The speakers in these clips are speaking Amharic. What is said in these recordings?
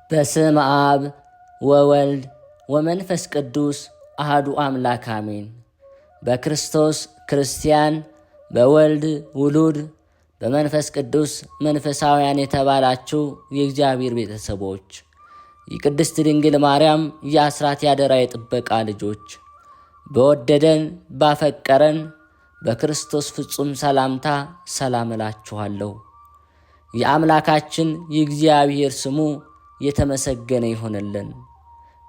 በስመ አብ ወወልድ ወመንፈስ ቅዱስ አሐዱ አምላክ አሜን። በክርስቶስ ክርስቲያን፣ በወልድ ውሉድ፣ በመንፈስ ቅዱስ መንፈሳውያን የተባላችሁ የእግዚአብሔር ቤተሰቦች፣ የቅድስት ድንግል ማርያም የአስራት ያደራ የጥበቃ ልጆች፣ በወደደን ባፈቀረን በክርስቶስ ፍጹም ሰላምታ ሰላም እላችኋለሁ። የአምላካችን የእግዚአብሔር ስሙ የተመሰገነ ይሆንልን።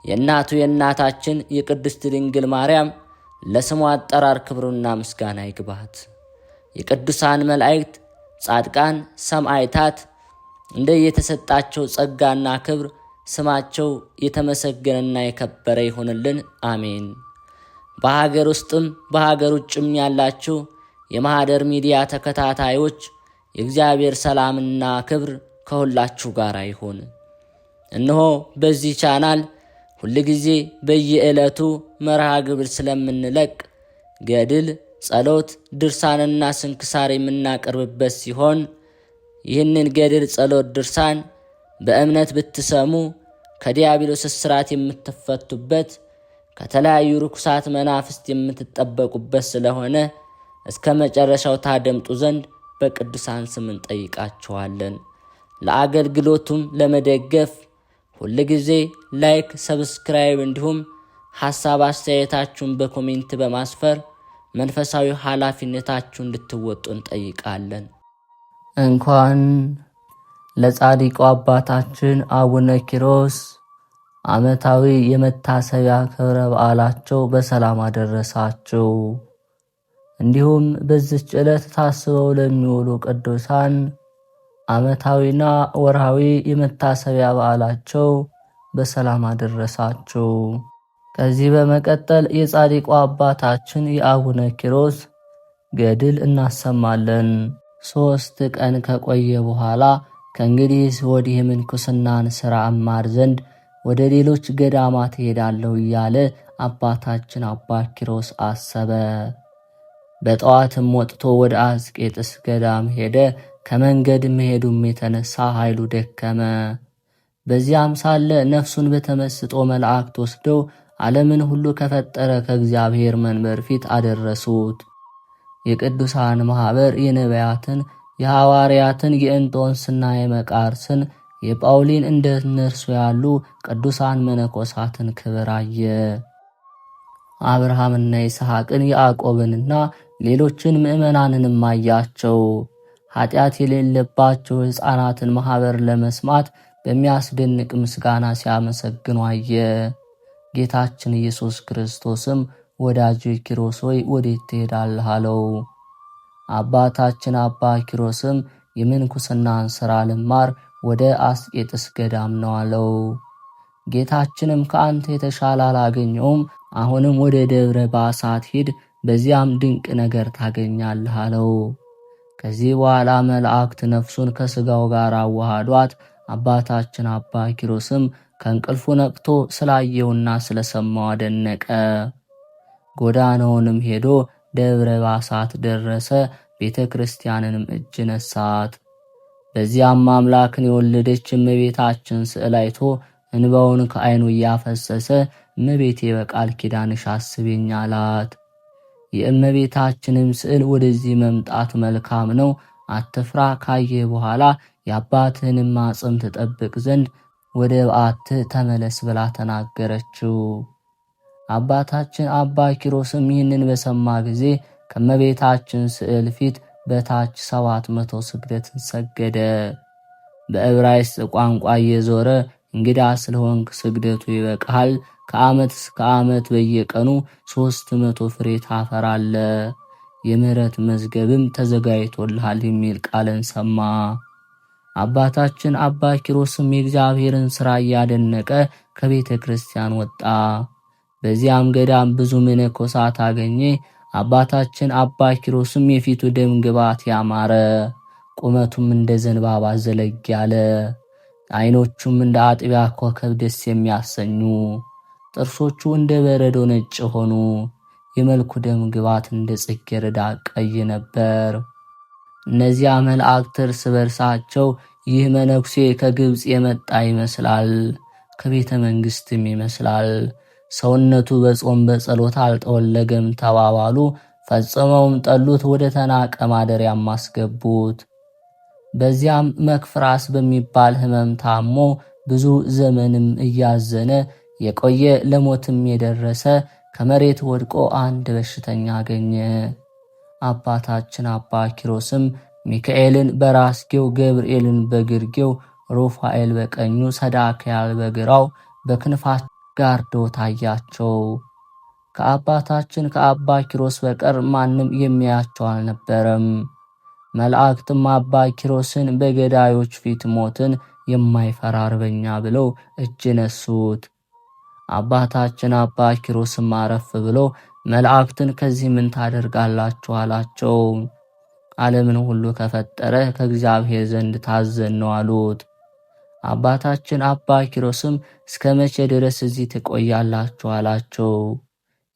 የእናቱ የእናታችን የቅድስት ድንግል ማርያም ለስሙ አጠራር ክብሩና ምስጋና ይግባት። የቅዱሳን መላእክት፣ ጻድቃን፣ ሰማዕታት እንደየተሰጣቸው ጸጋና ክብር ስማቸው የተመሰገነና የከበረ ይሆንልን። አሜን። በሀገር ውስጥም በሀገር ውጭም ያላችሁ የማኅደር ሚዲያ ተከታታዮች የእግዚአብሔር ሰላምና ክብር ከሁላችሁ ጋር ይሁን። እነሆ በዚህ ቻናል ሁልጊዜ በየዕለቱ መርሃ ግብር ስለምንለቅ ገድል፣ ጸሎት፣ ድርሳንና ስንክሳር የምናቀርብበት ሲሆን ይህንን ገድል፣ ጸሎት፣ ድርሳን በእምነት ብትሰሙ ከዲያብሎስ እስራት የምትፈቱበት ከተለያዩ ርኩሳት መናፍስት የምትጠበቁበት ስለሆነ እስከ መጨረሻው ታደምጡ ዘንድ በቅዱሳን ስም እንጠይቃችኋለን። ለአገልግሎቱም ለመደገፍ ሁልጊዜ ላይክ፣ ሰብስክራይብ እንዲሁም ሐሳብ አስተያየታችሁን በኮሜንት በማስፈር መንፈሳዊ ኃላፊነታችሁን እንድትወጡ እንጠይቃለን። እንኳን ለጻድቁ አባታችን አቡነ ኪሮስ ዓመታዊ የመታሰቢያ ክብረ በዓላቸው በሰላም አደረሳችሁ። እንዲሁም በዚች ዕለት ታስበው ለሚውሉ ቅዱሳን ዓመታዊና ወርሃዊ የመታሰቢያ በዓላቸው በሰላም አደረሳችሁ። ከዚህ በመቀጠል የጻድቁ አባታችን የአቡነ ኪሮስ ገድል እናሰማለን። 3 ቀን ከቆየ በኋላ ከእንግዲህ ወዲህ የምንኩስናን ሥራ እማር ዘንድ ወደ ሌሎች ገዳማት እሄዳለሁ እያለ አባታችን አባ ኪሮስ አሰበ። በጠዋትም ወጥቶ ወደ አስቄጥስ ገዳም ሄደ። ከመንገድ መሄዱም የተነሳ ኃይሉ ደከመ። በዚያም ሳለ ነፍሱን በተመስጦ መላእክት ወስደው ዓለምን ሁሉ ከፈጠረ ከእግዚአብሔር መንበር ፊት አደረሱት። የቅዱሳን ማኅበር የነቢያትን፣ የሐዋርያትን፣ የእንጦንስና የመቃርስን፣ የጳውሊን እንደ እነርሱ ያሉ ቅዱሳን መነኮሳትን ክብር አየ። አብርሃምና ይስሐቅን፣ ያዕቆብንና ሌሎችን ምዕመናንንም አያቸው። ኃጢአት የሌለባቸው ሕፃናትን ማኅበር ለመስማት በሚያስደንቅ ምስጋና ሲያመሰግኑ አየ። ጌታችን ኢየሱስ ክርስቶስም ወዳጁ ኪሮስ ሆይ ወዴት ትሄዳለህ? አለው። አባታችን አባ ኪሮስም የምንኩስናን ሥራ ልማር ወደ አስቄጥስ ገዳም ነው አለው። ጌታችንም ከአንተ የተሻለ አላገኘውም፣ አሁንም ወደ ደብረ ባሳት ሂድ፣ በዚያም ድንቅ ነገር ታገኛለህ አለው። ከዚህ በኋላ መላእክት ነፍሱን ከሥጋው ጋር አዋሃዷት። አባታችን አባ ኪሮስም ከእንቅልፉ ነቅቶ ስላየውና ስለሰማው አደነቀ። ጎዳናውንም ሄዶ ደብረ ባሳት ደረሰ። ቤተ ክርስቲያንንም እጅ ነሳት። በዚያም አምላክን የወለደች እመቤታችን ስዕል አይቶ እንባውን ከዓይኑ እያፈሰሰ እመቤቴ በቃል ኪዳንሽ አስቢኝ አላት። የእመቤታችንም ስዕል ወደዚህ መምጣት መልካም ነው፣ አትፍራ፣ ካየ በኋላ የአባትህንም ማጽም ትጠብቅ ዘንድ ወደ በዓትህ ተመለስ ብላ ተናገረችው። አባታችን አባ ኪሮስም ይህንን በሰማ ጊዜ ከእመቤታችን ስዕል ፊት በታች 700 ስግደትን ሰገደ። በዕብራይስጥ ቋንቋ እየዞረ እንግዳ ስለሆንክ ስግደቱ ይበቃል፣ ከዓመት እስከ ዓመት በየቀኑ 300 ፍሬ ታፈራለ፣ የምሕረት መዝገብም ተዘጋጅቶልሃል የሚል ቃልን ሰማ። አባታችን አባ ኪሮስም የእግዚአብሔርን ሥራ እያደነቀ ከቤተ ክርስቲያን ወጣ። በዚያም ገዳም ብዙ መነኮሳት አገኘ። አባታችን አባ ኪሮስም የፊቱ ደም ግባት ያማረ፣ ቁመቱም እንደ ዘንባባ ዘለግ ያለ፣ ዓይኖቹም እንደ አጥቢያ ኮከብ ደስ የሚያሰኙ፣ ጥርሶቹ እንደ በረዶ ነጭ ሆኑ። የመልኩ ደም ግባት እንደ ጽጌረዳ ቀይ ነበር። እነዚያ መላእክት እርስ በርሳቸው ይህ መነኩሴ ከግብፅ የመጣ ይመስላል፣ ከቤተ መንግሥትም ይመስላል። ሰውነቱ በጾም በጸሎት አልጠወለገም ተባባሉ። ፈጽመውም ጠሉት፣ ወደ ተናቀ ማደሪያም አስገቡት። በዚያም መክፍራስ በሚባል ሕመም ታሞ ብዙ ዘመንም እያዘነ የቆየ ለሞትም የደረሰ ከመሬት ወድቆ አንድ በሽተኛ አገኘ። አባታችን አባ ኪሮስም ሚካኤልን በራስጌው፣ ገብርኤልን በግርጌው፣ ሩፋኤል በቀኙ፣ ሰዳክያል በግራው በክንፋቸው ጋርደው ታያቸው። ከአባታችን ከአባ ኪሮስ በቀር ማንም የሚያያቸው አልነበረም። መላእክትም አባ ኪሮስን በገዳዮች ፊት ሞትን የማይፈራ አርበኛ ብለው እጅ ነሱት። አባታችን አባ ኪሮስም አረፍ ብሎ መላእክትን ከዚህ ምን ታደርጋላችሁ አላቸው። ዓለምን ሁሉ ከፈጠረ ከእግዚአብሔር ዘንድ ታዘን ነው አሉት። አባታችን አባ ኪሮስም እስከ መቼ ድረስ እዚህ ትቆያላችሁ አላቸው።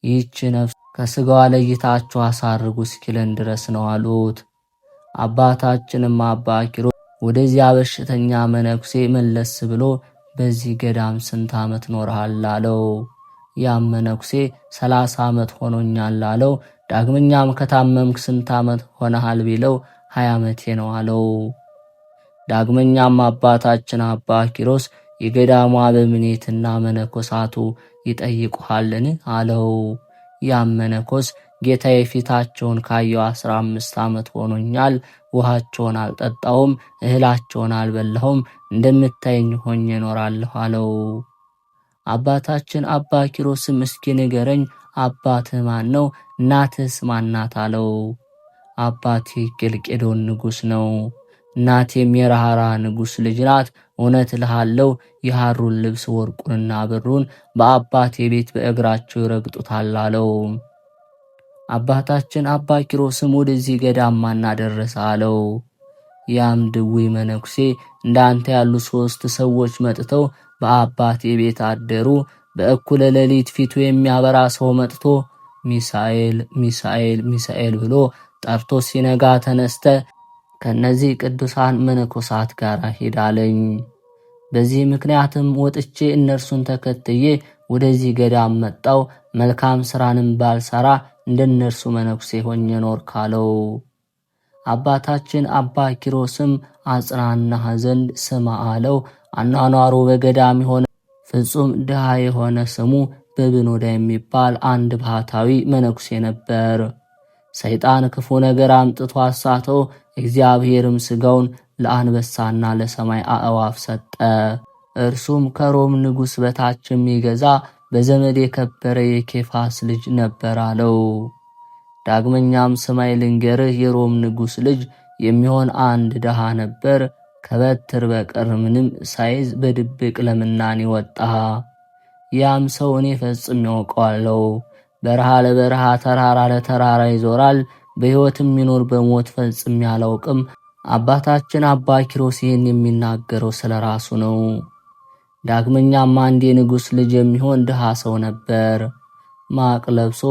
ይህች ነፍስ ከሥጋዋ ለይታችሁ አሳርጉ እስኪለን ድረስ ነው አሉት። አባታችንም አባ ኪሮስ ወደዚያ በሽተኛ መነኩሴ መለስ ብሎ በዚህ ገዳም ስንት ዓመት ኖርሃል አለው። ያም መነኩሴ 30 ዓመት ሆኖኛል አለው። ዳግመኛም ከታመምክ ስንት ዓመት ሆነሃል ቢለው 20 ዓመቴ ነው አለው። ዳግመኛም አባታችን አባ ኪሮስ የገዳሙ አበምኔትና መነኮሳቱ ይጠይቁሃልን አለው። ያም መነኮስ ጌታዬ ፊታቸውን ካየው 15 ዓመት ሆኖኛል። ውሃቸውን አልጠጣሁም፣ እህላቸውን አልበላሁም፣ እንደምታየኝ ሆኜ እኖራለሁ አለው። አባታችን አባ ኪሮስም እስኪ ንገረኝ፣ አባትህ ማን ነው? እናትህስ ማናት አለው። አባቴ ኬልቄዶን ንጉሥ ነው፣ እናቴም የራሃራ ንጉሥ ልጅ ናት። እውነት እልሃለሁ የሐሩን ልብስ ወርቁንና ብሩን በአባቴ ቤት በእግራቸው ይረግጡታል አለው። አባታችን አባ ኪሮስም ወደዚህ ገዳም ማን አደረሰ አለው። ያም ድውይ መነኩሴ እንዳንተ ያሉ 3 ሰዎች መጥተው በአባቴ ቤት አደሩ። በእኩለ ሌሊት ፊቱ የሚያበራ ሰው መጥቶ ሚሳኤል ሚሳኤል ሚሳኤል ብሎ ጠርቶ ሲነጋ ተነስተ ከነዚህ ቅዱሳን መነኮሳት ጋር ሄዳለኝ። በዚህ ምክንያትም ወጥቼ እነርሱን ተከትዬ ወደዚህ ገዳም መጣው። መልካም ስራንም ባልሰራ እንደነርሱ መነኩሴ ሆኜ ኖር ካለው። አባታችን አባ ኪሮስም አጽናናህ ዘንድ ስማ አለው። አኗኗሩ በገዳም የሆነ ፍጹም ድሃ የሆነ ስሙ በብኖዳ የሚባል አንድ ባህታዊ መነኩሴ ነበር። ሰይጣን ክፉ ነገር አምጥቶ አሳተው። እግዚአብሔርም ሥጋውን ለአንበሳና ለሰማይ አእዋፍ ሰጠ። እርሱም ከሮም ንጉሥ በታች የሚገዛ በዘመድ የከበረ የኬፋስ ልጅ ነበር አለው። ዳግመኛም ሰማይ ልንገርህ፣ የሮም ንጉሥ ልጅ የሚሆን አንድ ድሃ ነበር። ከበትር በቀር ምንም ሳይዝ በድብቅ ለምናኔ ወጣ። ያም ሰው እኔ ፈጽም ያውቀዋለሁ። በረሃ ለበረሃ ተራራ ለተራራ ይዞራል። በሕይወትም የሚኖር በሞት ፈጽም ያላውቅም። አባታችን አባ ኪሮስ ይህን የሚናገረው ስለ ራሱ ነው። ዳግመኛም አንድ የንጉሥ ልጅ የሚሆን ድሃ ሰው ነበር። ማቅ ለብሶ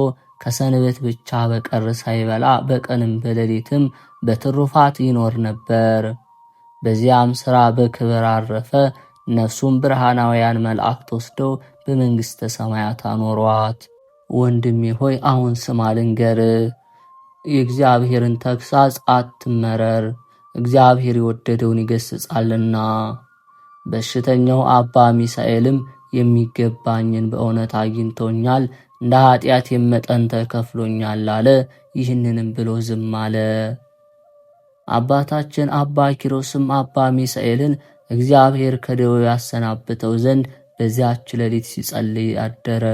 ከሰንበት ብቻ በቀር ሳይበላ በቀንም በሌሊትም በትሩፋት ይኖር ነበር። በዚያም ሥራ በክብር አረፈ። ነፍሱም ብርሃናውያን መላእክት ወስደው በመንግሥተ ሰማያት አኖሯት። ወንድሜ ሆይ አሁን ስማ ልንገርህ፣ የእግዚአብሔርን ተግሣጽ አትመረር፣ እግዚአብሔር የወደደውን ይገሥጻልና። በሽተኛው አባ ሚሳኤልም የሚገባኝን በእውነት አግኝቶኛል፣ እንደ ኃጢአት የመጠን ተከፍሎኛል አለ። ይህንንም ብሎ ዝም አለ። አባታችን አባ ኪሮስም አባ ሚሳኤልን እግዚአብሔር ከደዌው ያሰናብተው ዘንድ በዚያች ሌሊት ሲጸልይ አደረ።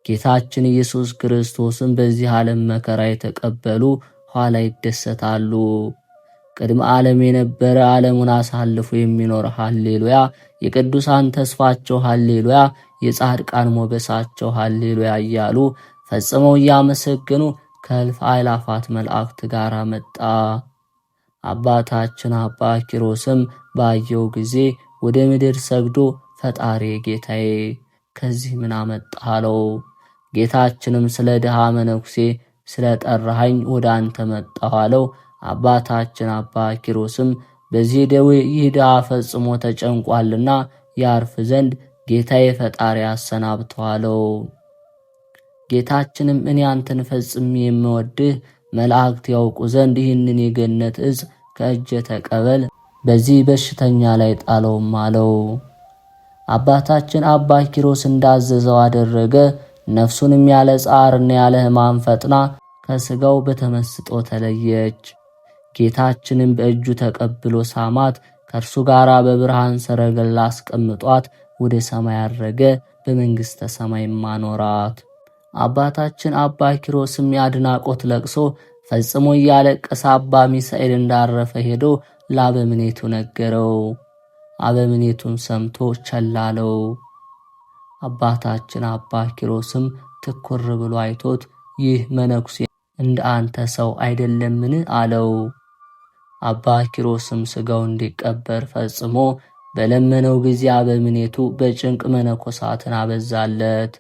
ጌታችን ኢየሱስ ክርስቶስም በዚህ ዓለም መከራ የተቀበሉ ኋላ ይደሰታሉ። ቅድመ ዓለም የነበረ ዓለሙን አሳልፎ የሚኖር ሃሌሉያ፣ የቅዱሳን ተስፋቸው ሃሌሉያ፣ የጻድቃን ሞገሳቸው ሃሌሉያ እያሉ ፈጽመው እያመሰገኑ ከእልፍ አእላፋት መላእክት ጋር መጣ። አባታችን አባ ኪሮስም ባየው ጊዜ ወደ ምድር ሰግዶ ፈጣሪ ጌታዬ ከዚህ ምን አመጣህ አለው። ጌታችንም ስለ ድሃ መነኩሴ ስለ ጠራኸኝ ወደ አንተ መጣሁ አለው። አባታችን አባ ኪሮስም በዚህ ደዌ ይህ ድሃ ፈጽሞ ተጨንቋልና ያርፍ ዘንድ ጌታዬ ፈጣሪ አሰናብተዋለው። ጌታችንም እኔ አንተን ፈጽሜ የምወድህ መላእክት ያውቁ ዘንድ ይህንን የገነት ዕፅ ከእጄ ተቀበል፣ በዚህ በሽተኛ ላይ ጣለውም አለው። አባታችን አባ ኪሮስ እንዳዘዘው አደረገ። ነፍሱንም ያለ ጻርና ያለ ሕማም ፈጥና ከሥጋው በተመስጦ ተለየች። ጌታችንም በእጁ ተቀብሎ ሳማት፣ ከእርሱ ጋር በብርሃን ሰረገላ አስቀምጧት ወደ ሰማይ አረገ። በመንግሥተ ሰማይም አኖራት። አባታችን አባ ኪሮስም የአድናቆት ለቅሶ ፈጽሞ እያለቀሰ አባ ሚሳኤል እንዳረፈ ሄዶ ለአበምኔቱ ነገረው። አበምኔቱን ሰምቶ ቸላለው። አባታችን አባ ኪሮስም ትኩር ብሎ አይቶት ይህ መነኩሴ እንደ አንተ ሰው አይደለምን? አለው። አባ ኪሮስም ሥጋው እንዲቀበር ፈጽሞ በለመነው ጊዜ አበምኔቱ በጭንቅ መነኮሳትን አበዛለት።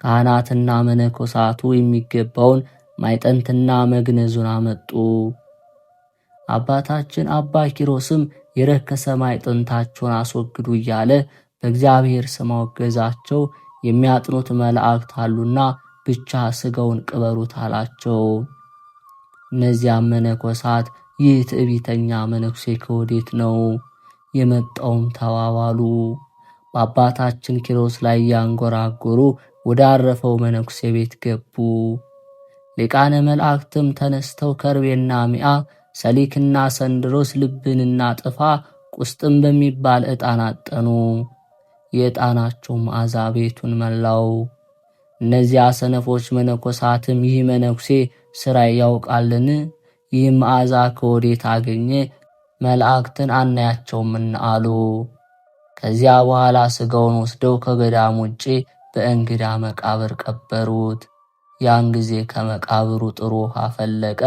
ካህናትና መነኮሳቱ የሚገባውን ማይጠንትና መግነዙን አመጡ። አባታችን አባ ኪሮስም የረከሰ ማይጠንታቸውን አስወግዱ እያለ በእግዚአብሔር ስም አወገዛቸው። የሚያጥኑት መላእክት አሉና ብቻ ሥጋውን ቅበሩት አላቸው። እነዚያም መነኮሳት ይህ ትዕቢተኛ መነኩሴ ከወዴት ነው የመጣውም ተባባሉ። በአባታችን ኪሮስ ላይ ያንጎራጎሩ ወደ አረፈው መነኩሴ ቤት ገቡ። ሊቃነ መላእክትም ተነስተው ከርቤና ሚአ ሰሊክና ሰንድሮስ ልብንና ጥፋ ቁስጥም በሚባል ዕጣን አጠኑ። የዕጣናቸው መዓዛ ቤቱን መላው። እነዚያ ሰነፎች መነኮሳትም ይህ መነኩሴ ሥራ ያውቃልን? ይህ መዓዛ ከወዴት አገኘ? መላእክትን አናያቸውምና አሉ። ከዚያ በኋላ ሥጋውን ወስደው ከገዳም ውጭ በእንግዳ መቃብር ቀበሩት። ያን ጊዜ ከመቃብሩ ጥሩ ውሃ ፈለቀ፣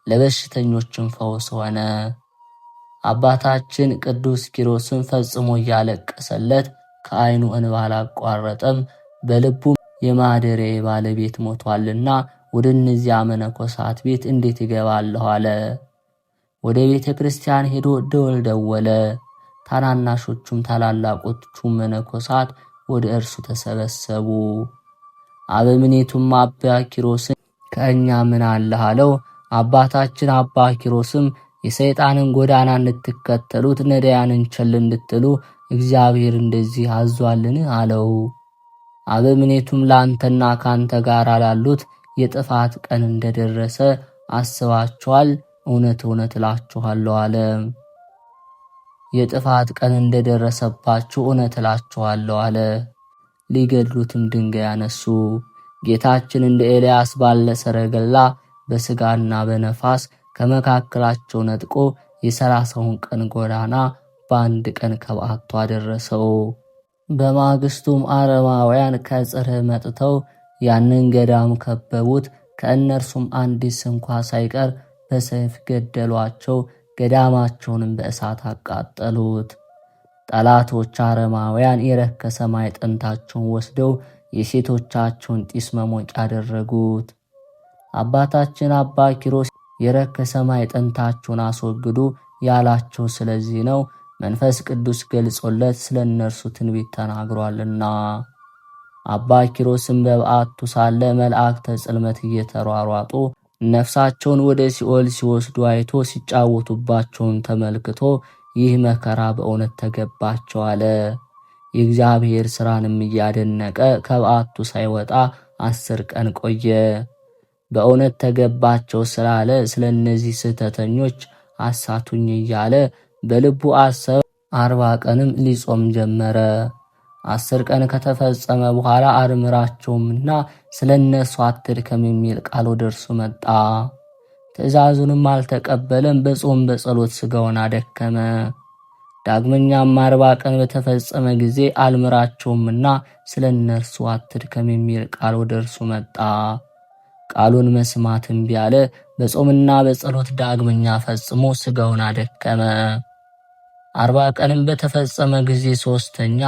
ለበሽተኞችም ፈውስ ሆነ። አባታችን ቅዱስ ኪሮስም ፈጽሞ እያለቀሰለት ከዓይኑ እንባ አላቋረጠም። በልቡም የማደሪያዬ ባለቤት ሞቷልና ወደ እነዚያ መነኮሳት ቤት እንዴት እገባለሁ አለ። ወደ ቤተ ክርስቲያን ሄዶ ደወል ደወለ። ታናናሾቹም ታላላቆቹም መነኮሳት ወደ እርሱ ተሰበሰቡ። አበምኔቱም አባ ኪሮስን ከእኛ ምን አለህ አለው። አባታችን አባ ኪሮስም የሰይጣንን ጎዳና እንድትከተሉት ነዳያንን ቸል እንድትሉ እግዚአብሔር እንደዚህ አዟልን? አለው። አበምኔቱም ለአንተና ካንተ ጋር ላሉት የጥፋት ቀን እንደደረሰ አስባችኋል? እውነት እውነት እላችኋለሁ አለ። የጥፋት ቀን እንደደረሰባችሁ እውነት እላችኋለሁ አለ። ሊገድሉትም ድንጋይ አነሱ። ጌታችን እንደ ኤልያስ ባለ ሰረገላ በሥጋና በነፋስ ከመካከላቸው ነጥቆ የ30ውን ቀን ጎዳና በአንድ ቀን ከበዓቱ አደረሰው። በማግስቱም አረማውያን ከጽርህ መጥተው ያንን ገዳም ከበቡት። ከእነርሱም አንዲት እንኳ ሳይቀር በሰይፍ ገደሏቸው። ገዳማቸውንም በእሳት አቃጠሉት። ጠላቶች አረማውያን የረከሰ ማዕጠንታቸውን ወስደው የሴቶቻቸውን ጢስ መሞቂያ አደረጉት። አባታችን አባ ኪሮስ የረከሰ ማዕጠንታቸውን አስወግዱ ያላቸው ስለዚህ ነው። መንፈስ ቅዱስ ገልጾለት ስለ እነርሱ ትንቢት ተናግሯልና። አባ ኪሮስም በበዓቱ ሳለ መላእክተ ጽልመት እየተሯሯጡ ነፍሳቸውን ወደ ሲኦል ሲወስዱ አይቶ ሲጫወቱባቸውን ተመልክቶ ይህ መከራ በእውነት ተገባቸው አለ። የእግዚአብሔር ሥራንም እያደነቀ ከበዓቱ ሳይወጣ 10 ቀን ቆየ። በእውነት ተገባቸው ስላለ ስለ እነዚህ ስህተተኞች አሳቱኝ እያለ በልቡ አሰበ። 40 ቀንም ሊጾም ጀመረ። 10 ቀን ከተፈጸመ በኋላ አርምራቸውምና ስለ እነሱ አትድከም የሚል ቃል ወደ እርሱ መጣ። ትእዛዙንም አልተቀበለም። በጾም በጸሎት ሥጋውን አደከመ። ዳግመኛም 40 ቀን በተፈጸመ ጊዜ አልምራቸውምና ስለ እነርሱ አትድከም የሚል ቃል ወደ እርሱ መጣ። ቃሉን መስማት እምቢ አለ። በጾምና በጸሎት ዳግመኛ ፈጽሞ ሥጋውን አደከመ። 40 ቀንም በተፈጸመ ጊዜ 3ኛ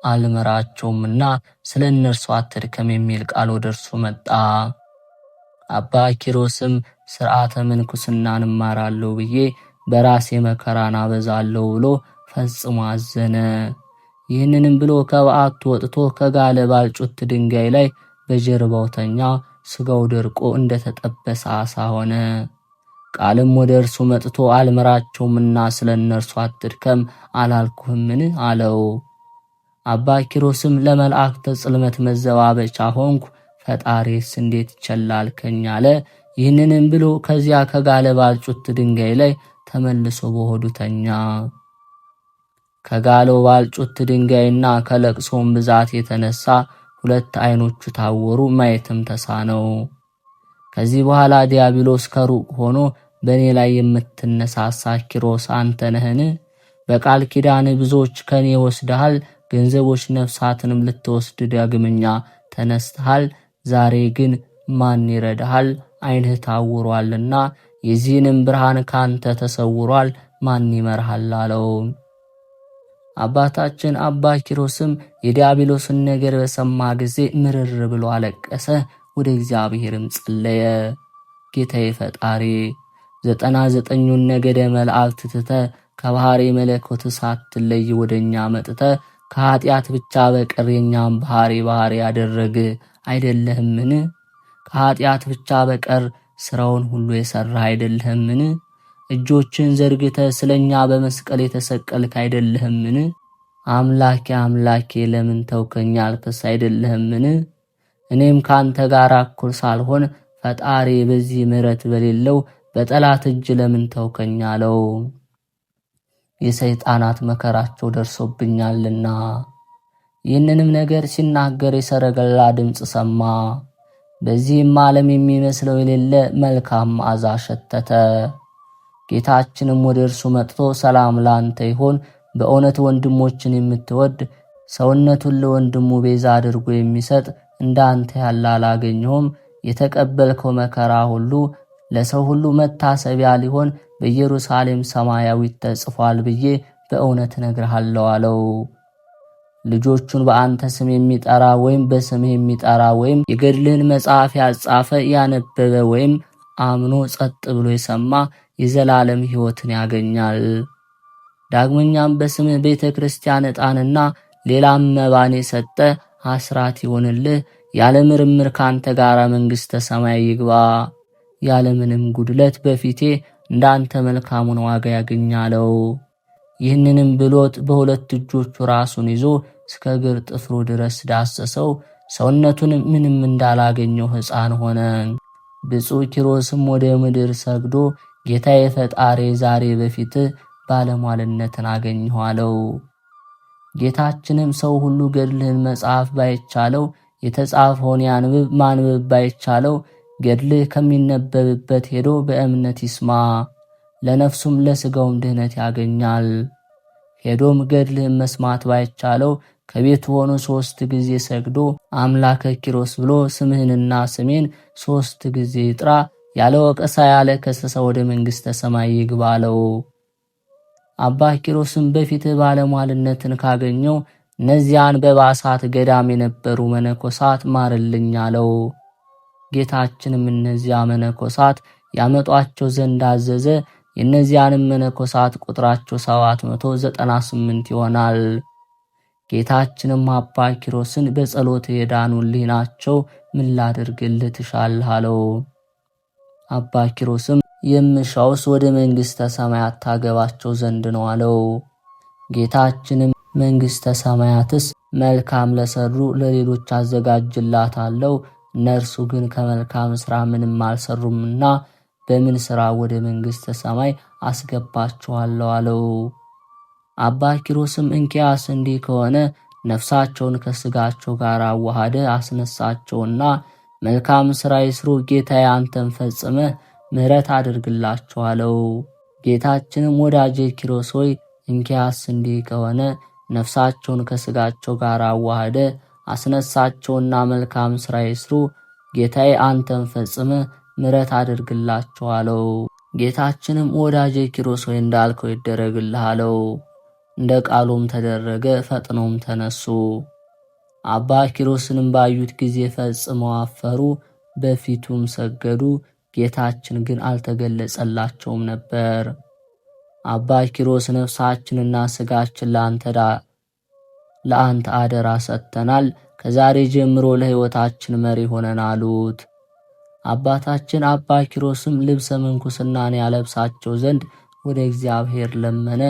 አልምራቸውምና ስለ እነርሱ አትድከም የሚል ቃል ወደ እርሱ መጣ። አባ ኪሮስም ሥርዓተ ምንኩስናን እማራለሁ ብዬ በራሴ መከራን አበዛለሁ ብሎ ፈጽሞ አዘነ። ይህንንም ብሎ ከበዓቱ ወጥቶ ከጋለ ባልጩት ድንጋይ ላይ በጀርባው ተኛ። ስጋው ደርቆ እንደተጠበሰ ዓሣ ሆነ። ቃልም ወደ እርሱ መጥቶ አልምራቸውምና ስለ እነርሱ አትድከም አላልኩህምን አለው። አባ ኪሮስም ለመላእክተ ጽልመት መዘባበቻ ሆንኩ፣ ፈጣሪስ እንዴት ይቸላልከኝ አለ። ይህንንም ብሎ ከዚያ ከጋለ ባልጩት ድንጋይ ላይ ተመልሶ በሆዱ ተኛ። ከጋለው ባልጩት ድንጋይና ከለቅሶም ብዛት የተነሳ 2 ዓይኖቹ ታወሩ፣ ማየትም ተሳነው። ከዚህ በኋላ ዲያብሎስ ከሩቅ ሆኖ በእኔ ላይ የምትነሳሳ ኪሮስ አንተ ነህን? በቃል ኪዳን ብዙዎች ከኔ ወስደሃል፣ ገንዘቦች ነፍሳትንም ልትወስድ ዳግመኛ ተነስተሃል። ዛሬ ግን ማን ይረዳሃል? ዓይንህ ታውሯልና የዚህንም ብርሃን ካንተ ተሰውሯል፣ ማን ይመርሃል አለው። አባታችን አባ ኪሮስም የዲያብሎስን ነገር በሰማ ጊዜ ምርር ብሎ አለቀሰ። ወደ እግዚአብሔርም ጸለየ። ጌታዬ ፈጣሪ 99ኙን ነገደ መላእክት ትተህ ከባህሪ መለኮት ሳትለይ ወደኛ መጥተህ ከኃጢአት ብቻ በቀር የኛም ባህሪ ያደረግ አይደለህምን? ከኃጢአት ብቻ በቀር ስራውን ሁሉ የሰራህ አይደለህምን? እጆችን ዘርግተህ ስለኛ በመስቀል የተሰቀልክ አይደለህምን? አምላኬ ለምን ተውከኝ አልክስ አይደለህምን? እኔም ካንተ ጋር እኩል ሳልሆን ፈጣሪ በዚህ ምሕረት በሌለው በጠላት እጅ ለምን ተውከኝ አለው። የሰይጣናት መከራቸው ደርሶብኛልና። ይህንንም ነገር ሲናገር የሰረገላ ድምፅ ሰማ። በዚህም ዓለም የሚመስለው የሌለ መልካም መዓዛ ሸተተ። ጌታችንም ወደ እርሱ መጥቶ ሰላም ላንተ ይሆን፣ በእውነት ወንድሞችን የምትወድ ሰውነቱን ለወንድሙ ቤዛ አድርጎ የሚሰጥ እንዳንተ ያለ አላገኘሁም። የተቀበልከው መከራ ሁሉ ለሰው ሁሉ መታሰቢያ ሊሆን በኢየሩሳሌም ሰማያዊት ተጽፏል ብዬ በእውነት እነግርሃለሁ አለው። ልጆቹን በአንተ ስም የሚጠራ ወይም በስምህ የሚጠራ ወይም የገድልህን መጽሐፍ ያጻፈ ያነበበ ወይም አምኖ ጸጥ ብሎ የሰማ የዘላለም ሕይወትን ያገኛል። ዳግመኛም በስምህ ቤተ ክርስቲያን ዕጣንና ሌላም መባን የሰጠ አስራት ይሆንልህ፣ ያለ ምርምር ካንተ ጋር መንግሥተ ሰማይ ይግባ። ያለምንም ጉድለት በፊቴ እንዳንተ መልካሙን ዋጋ ያገኛለው። ይህንንም ብሎት በሁለት እጆቹ ራሱን ይዞ እስከ እግር ጥፍሩ ድረስ ዳሰሰው። ሰውነቱን ምንም እንዳላገኘው ሕፃን ሆነ። ብፁዕ ኪሮስም ወደ ምድር ሰግዶ ጌታዬ ፈጣሪ ዛሬ በፊትህ ባለሟልነትን አገኘሁ አለው። ጌታችንም ሰው ሁሉ ገድልህን መጽሐፍ ባይቻለው የተጻፈውን ማንበብ ባይቻለው ገድልህ ከሚነበብበት ሄዶ በእምነት ይስማ፣ ለነፍሱም ለሥጋውም ድህነት ያገኛል። ሄዶም ገድልህን መስማት ባይቻለው ከቤቱ ሆኖ 3 ጊዜ ሰግዶ አምላከ ኪሮስ ብሎ ስምህንና ስሜን 3 ጊዜ ይጥራ፣ ያለ ወቀሳ ያለ ከሰሰ ወደ መንግሥተ ሰማይ ይግባ አለው። አባ ኪሮስም በፊትህ ባለሟልነትን ካገኘው እነዚያን በባሳት ገዳም የነበሩ መነኮሳት ማርልኝ አለው። ጌታችንም እነዚያ መነኮሳት ያመጧቸው ዘንድ አዘዘ። የእነዚያንም መነኮሳት ቁጥራቸው 798 ይሆናል። ጌታችንም አባ ኪሮስን በጸሎት የዳኑልህ ናቸው፣ ምን ላድርግልህ ትሻለህ አለው። አባ ኪሮስም የምሻውስ ወደ መንግሥተ ሰማያት ታገባቸው ዘንድ ነው አለው። ጌታችንም መንግሥተ ሰማያትስ መልካም ለሰሩ ለሌሎች አዘጋጅላታለሁ፣ እነርሱ ግን ከመልካም ሥራ ምንም አልሰሩምና በምን ሥራ ወደ መንግሥተ ሰማይ አስገባቸዋለሁ አለው። አባ ኪሮስም እንኪያስ እንዲህ ከሆነ ነፍሳቸውን ከሥጋቸው ጋር አዋሃደ አስነሳቸውና መልካም ሥራ ይስሩ፣ ጌታዬ አንተን ፈጽመ ምሕረት አድርግላቸው አለው። ጌታችንም ወዳጄ ኪሮስ ሆይ እንኪያስ እንዲህ ከሆነ ነፍሳቸውን ከሥጋቸው ጋር አዋሃደ አስነሳቸውና መልካም ሥራ ይስሩ፣ ጌታዬ አንተን ፈጽመ ምሕረት አድርግላቸው አለው። ጌታችንም ወዳጄ ኪሮስ ሆይ እንዳልከው ይደረግልህ አለው። እንደ ቃሉም ተደረገ። ፈጥነውም ተነሱ። አባ ኪሮስንም ባዩት ጊዜ ፈጽመው አፈሩ፣ በፊቱም ሰገዱ። ጌታችን ግን አልተገለጸላቸውም ነበር። አባ ኪሮስ ነፍሳችንና ሥጋችን ለአንተ አደራ ሰጥተናል። ከዛሬ ጀምሮ ለሕይወታችን መሪ ሆነን አሉት። አባታችን አባ ኪሮስም ልብሰ ምንኩስናን ያለብሳቸው ዘንድ ወደ እግዚአብሔር ለመነ።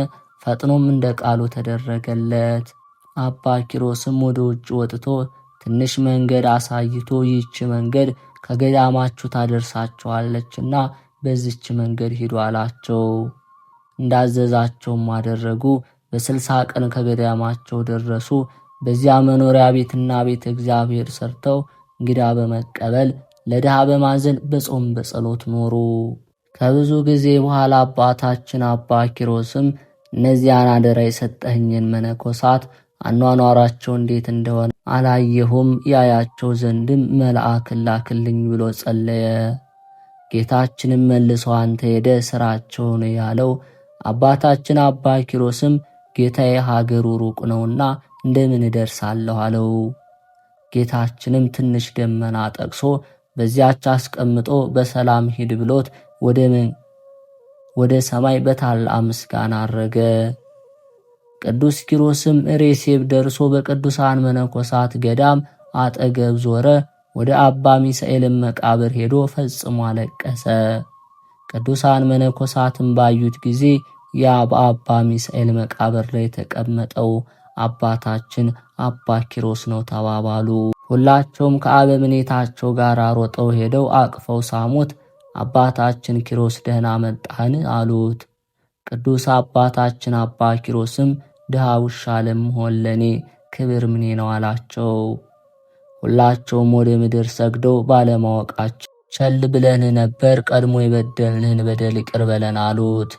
ፈጥኖም እንደ ቃሉ ተደረገለት። አባ ኪሮስም ወደ ውጭ ወጥቶ ትንሽ መንገድ አሳይቶ ይህች መንገድ ከገዳማችሁ ታደርሳችኋለችና በዚች መንገድ ሂዱ አላቸው። እንዳዘዛቸውም አደረጉ። በ60 ቀን ከገዳማቸው ደረሱ። በዚያ መኖሪያ ቤትና ቤተ እግዚአብሔር ሰርተው እንግዳ በመቀበል ለድሃ በማዘን በጾም በጸሎት ኖሩ። ከብዙ ጊዜ በኋላ አባታችን አባ ኪሮስም እነዚያን አደራ የሰጠኸኝን መነኮሳት አኗኗራቸው እንዴት እንደሆነ አላየሁም፣ ያያቸው ዘንድም መልአክን ላክልኝ ብሎ ጸለየ። ጌታችንም መልሶ አንተ ሄደ ስራቸውን ያለው። አባታችን አባ ኪሮስም ጌታዬ ሀገሩ ሩቅ ነውና እንደምን እደርሳለሁ አለው። ጌታችንም ትንሽ ደመና ጠቅሶ በዚያች አስቀምጦ በሰላም ሂድ ብሎት ወደ ሰማይ በታላቅ ምስጋና አረገ። ቅዱስ ኪሮስም ሬሴብ ደርሶ በቅዱሳን መነኮሳት ገዳም አጠገብ ዞረ። ወደ አባ ሚሳኤልም መቃብር ሄዶ ፈጽሞ አለቀሰ። ቅዱሳን መነኮሳትም ባዩት ጊዜ ያ በአባ ሚሳኤል መቃብር ላይ የተቀመጠው አባታችን አባ ኪሮስ ነው ተባባሉ። ሁላቸውም ከአበምኔታቸው ጋር ሮጠው ሄደው አቅፈው ሳሙት። አባታችን ኪሮስ ደህና መጣህን አሉት። ቅዱስ አባታችን አባ ኪሮስም ድሃ ውሻ ለመሆን ለኔ ክብር ምኔ ነው አላቸው። ሁላቸውም ወደ ምድር ሰግደው ባለማወቃቸው ቸል ብለን ነበር፣ ቀድሞ የበደልንህን በደል ይቅር በለን አሉት።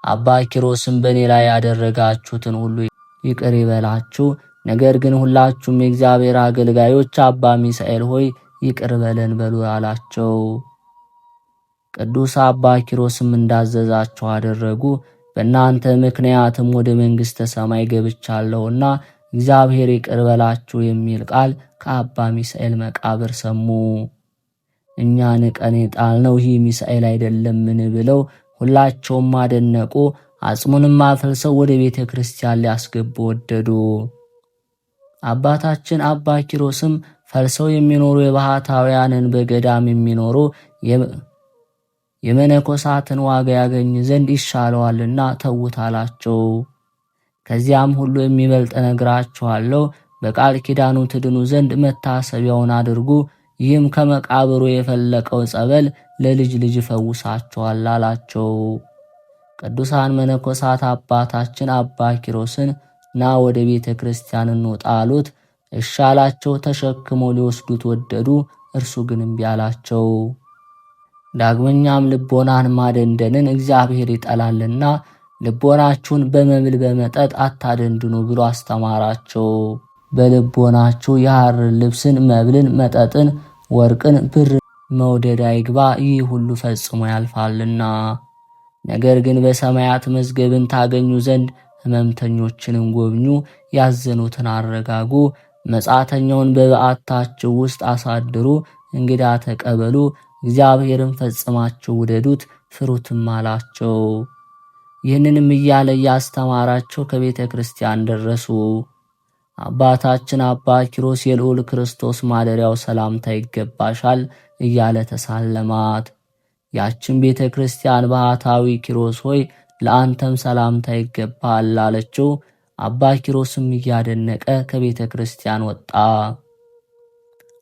አባ ኪሮስም በእኔ ላይ ያደረጋችሁትን ሁሉ ይቅር ይበላችሁ፣ ነገር ግን ሁላችሁም የእግዚአብሔር አገልጋዮች አባ ሚሳኤል ሆይ ይቅር በለን በሉ አላቸው። ቅዱስ አባ ኪሮስም እንዳዘዛቸው አደረጉ። በእናንተ ምክንያትም ወደ መንግሥተ ሰማይ ገብቻለሁና እግዚአብሔር ይቅር በላችሁ የሚል ቃል ከአባ ሚሳኤል መቃብር ሰሙ። እኛ ንቀን የጣልነው ይህ ሚሳኤል አይደለምን ብለው ሁላቸውም አደነቁ። አጽሙንም አፈልሰው ወደ ቤተ ክርስቲያን ሊያስገቡ ወደዱ። አባታችን አባ ኪሮስም ፈልሰው የሚኖሩ የባህታውያንን በገዳም የሚኖሩ የመነኮሳትን ዋጋ ያገኝ ዘንድ ይሻለዋልና ተዉት አላቸው። ከዚያም ሁሉ የሚበልጥ እነግራችኋለሁ፣ በቃል ኪዳኑ ትድኑ ዘንድ መታሰቢያውን አድርጉ። ይህም ከመቃብሩ የፈለቀው ጸበል ለልጅ ልጅ ፈውሳቸዋል አላቸው። ቅዱሳን መነኮሳት አባታችን አባ ኪሮስን ና ወደ ቤተ ክርስቲያን እንውጣ አሉት። እሺ አላቸው። ተሸክመው ሊወስዱት ወደዱ። እርሱ ግን እምቢ አላቸው። ዳግመኛም ልቦናን ማደንደንን እግዚአብሔር ይጠላልና ልቦናችሁን በመብል በመጠጥ አታደንድኑ ብሎ አስተማራቸው። በልቦናችሁ የሐር ልብስን፣ መብልን፣ መጠጥን፣ ወርቅን፣ ብር መውደድ አይግባ፣ ይህ ሁሉ ፈጽሞ ያልፋልና። ነገር ግን በሰማያት መዝገብን ታገኙ ዘንድ ሕመምተኞችንም ጎብኙ፣ ያዘኑትን አረጋጉ፣ መጻተኛውን በበዓታችሁ ውስጥ አሳድሩ፣ እንግዳ ተቀበሉ፣ እግዚአብሔርን ፈጽማችሁ ውደዱት ፍሩትም አላቸው። ይህንንም እያለ እያስተማራቸው ከቤተ ክርስቲያን ደረሱ። አባታችን አባ ኪሮስ የልዑል ክርስቶስ ማደሪያው ሰላምታ ይገባሻል እያለ ተሳለማት። ያችን ቤተ ክርስቲያን ባህታዊ ኪሮስ ሆይ ለአንተም ሰላምታ ይገባል አለችው። አባ ኪሮስም እያደነቀ ከቤተ ክርስቲያን ወጣ።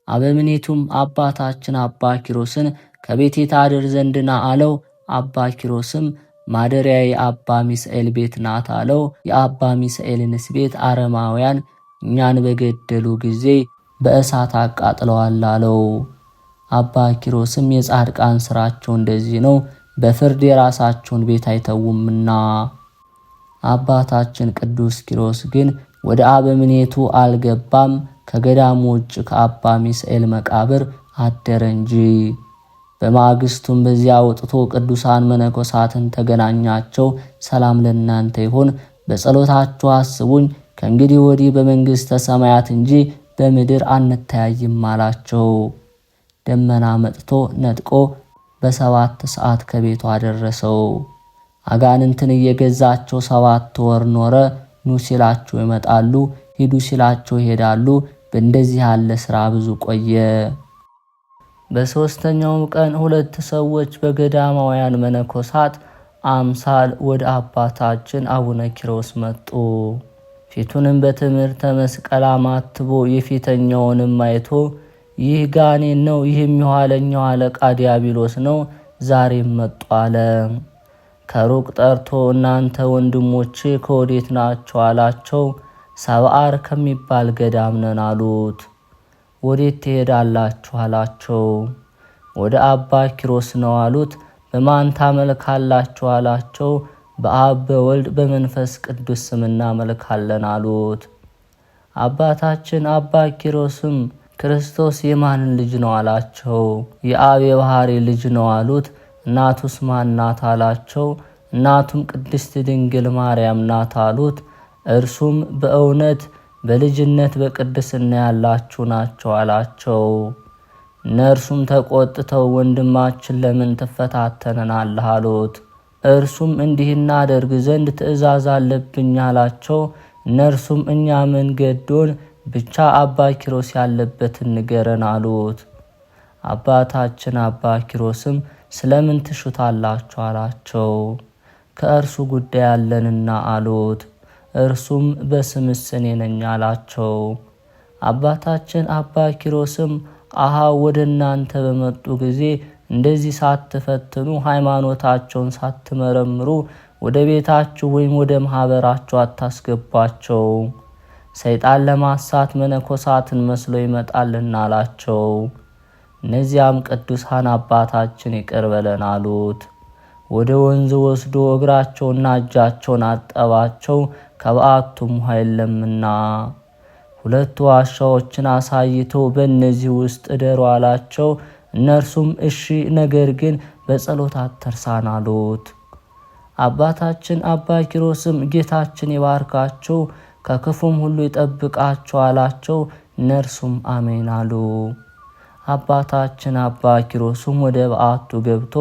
አበምኔቱም አባታችን አባ ኪሮስን ከቤቴ ታድር ዘንድ ና አለው። አባ ኪሮስም ማደሪያዬ አባ ሚሳኤል ቤት ናት አለው። የአባ ሚሳኤልንስ ቤት አረማውያን እኛን በገደሉ ጊዜ በእሳት አቃጥለዋል አለው። አባ ኪሮስም የጻድቃን ሥራቸው እንደዚህ ነው፣ በፍርድ የራሳቸውን ቤት አይተውምና። አባታችን ቅዱስ ኪሮስ ግን ወደ አበምኔቱ አልገባም፣ ከገዳሙ ውጭ ከአባ ሚሳኤል መቃብር አደረ እንጂ። በማግስቱም በዚያ ወጥቶ ቅዱሳን መነኮሳትን ተገናኛቸው። ሰላም ለእናንተ ይሁን፣ በጸሎታችሁ አስቡኝ፣ ከእንግዲህ ወዲህ በመንግሥተ ሰማያት እንጂ በምድር አንተያይም አላቸው። ደመና መጥቶ ነጥቆ በ7 ሰዓት ከቤቱ አደረሰው። አጋንንትን እየገዛቸው 7 ወር ኖረ። ኑ ሲላቸው ይመጣሉ፣ ሂዱ ሲላቸው ይሄዳሉ። በእንደዚህ ያለ ሥራ ብዙ ቆየ። በሦስተኛውም ቀን 2 ሰዎች በገዳማውያን መነኮሳት አምሳል ወደ አባታችን አቡነ ኪሮስ መጡ። ፊቱንም በትምህርተ መስቀል አማትቦ የፊተኛውንም አይቶ ይህ ጋኔን ነው፣ ይህም የኋለኛው አለቃ ዲያብሎስ ነው፣ ዛሬም መጡ አለ። ከሩቅ ጠርቶ እናንተ ወንድሞቼ ከወዴት ናቸው አላቸው። ሰብአር ከሚባል ገዳም ነን አሉት። ወዴት ትሄዳላችሁ አላቸው። ወደ አባ ኪሮስ ነው አሉት። በማን ታመልካላችሁ አላቸው። በአብ በወልድ በመንፈስ ቅዱስ ስም እናመልካለን አሉት። አባታችን አባ ኪሮስም ክርስቶስ የማን ልጅ ነው አላቸው። የአብ የባሕሪ ልጅ ነው አሉት። እናቱስ ማን ናት አላቸው። እናቱም ቅድስት ድንግል ማርያም ናት አሉት። እርሱም በእውነት በልጅነት በቅድስና ያላችሁ ናቸው አላቸው። እነርሱም ተቆጥተው ወንድማችን ለምን ትፈታተነናለህ አሉት። እርሱም እንዲህ እናደርግ ዘንድ ትእዛዝ አለብኝ አላቸው። እነርሱም እኛ ምን ገዶን፣ ብቻ አባ ኪሮስ ያለበትን ንገረን አሉት። አባታችን አባ ኪሮስም ስለምን ትሹታላችሁ አላቸው። ከእርሱ ጉዳይ አለንና አሉት። እርሱም በስምስ እኔ ነኝ አላቸው። አባታችን አባ ኪሮስም አሃ ወደ እናንተ በመጡ ጊዜ እንደዚህ ሳትፈትኑ ሃይማኖታቸውን ሳትመረምሩ ወደ ቤታችሁ ወይም ወደ ማህበራችሁ አታስገቧቸው፣ ሰይጣን ለማሳት መነኮሳትን መስሎ ይመጣልና አላቸው። እነዚያም ቅዱሳን አባታችን ይቅር በለን አሉት። ወደ ወንዝ ወስዶ እግራቸውና እጃቸውን አጠባቸው፣ ከበዓቱም ውሃ የለምና። 2 ዋሻዎችን አሳይቶ በእነዚህ ውስጥ እደሩ አላቸው። እነርሱም እሺ፣ ነገር ግን በጸሎት አትርሳን አሉት። አባታችን አባ ኪሮስም ጌታችን ይባርካቸው ከክፉም ሁሉ ይጠብቃቸው አላቸው። እነርሱም አሜን አሉ። አባታችን አባ ኪሮስም ወደ በዓቱ ገብቶ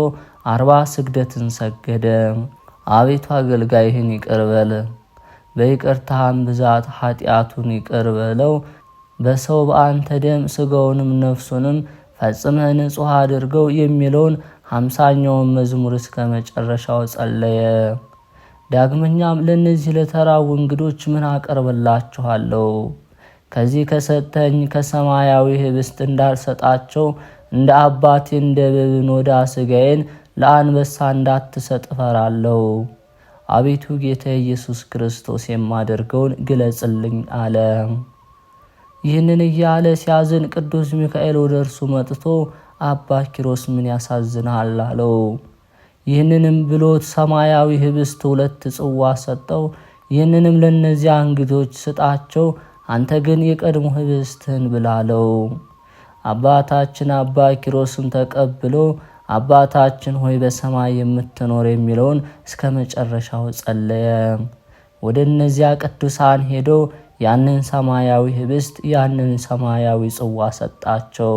40 ስግደትን ሰገደ። አቤቱ አገልጋይህን ይቅር በል፣ በይቅርታህም ብዛት ኃጢአቱን ይቅር በለው። በሰው በአንተ ደም ሥጋውንም ነፍሱንም ፈጽመህ ንጹሕ አድርገው የሚለውን 50ኛውን መዝሙር እስከ መጨረሻው ጸለየ። ዳግመኛም ለእነዚህ ለተራቡ እንግዶች ምን አቀርብላችኋለሁ? ከዚህ ከሰጠኝ ከሰማያዊ ህብስት እንዳልሰጣቸው እንደ አባቴ እንደ በብኖዳ ሥጋዬን ለአንበሳ እንዳትሰጥ እፈራለሁ። አቤቱ ጌታ ኢየሱስ ክርስቶስ የማደርገውን ግለጽልኝ አለ። ይህንን እያለ ሲያዝን ቅዱስ ሚካኤል ወደ እርሱ መጥቶ አባ ኪሮስ ምን ያሳዝናል አለው። ይህንንም ብሎት ሰማያዊ ህብስት 2 ጽዋ ሰጠው። ይህንንም ለእነዚያ እንግዶች ስጣቸው፣ አንተ ግን የቀድሞ ህብስትህን ብላለው። አባታችን አባ ኪሮስም ተቀብሎ አባታችን ሆይ በሰማይ የምትኖር የሚለውን እስከ መጨረሻው ጸለየ። ወደ እነዚያ ቅዱሳን ሄዶ ያንን ሰማያዊ ህብስት ያንን ሰማያዊ ጽዋ ሰጣቸው።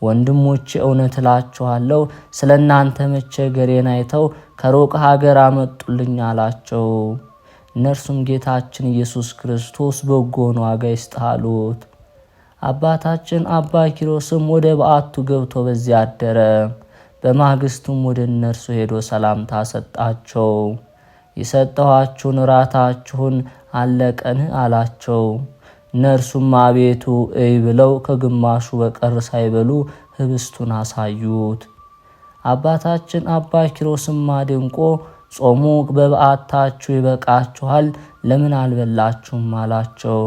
ወንድሞቼ እውነት እላችኋለሁ ስለ እናንተ መቸገሬን አይተው ከሩቅ ሀገር አመጡልኝ አላቸው። እነርሱም ጌታችን ኢየሱስ ክርስቶስ በጎን ዋጋ ይስጥህ አሉት። አባታችን አባ ኪሮስም ወደ በዓቱ ገብቶ በዚያ አደረ። በማግስቱም ወደ እነርሱ ሄዶ ሰላምታ ሰጣቸው። የሰጠኋችሁን ራታችሁን አለቀን አላቸው። እነርሱም አቤቱ እይ ብለው ከግማሹ በቀር ሳይበሉ ህብስቱን አሳዩት። አባታችን አባ ኪሮስም አድንቆ ጾሙ በበዓታችሁ ይበቃችኋል፣ ለምን አልበላችሁም አላቸው።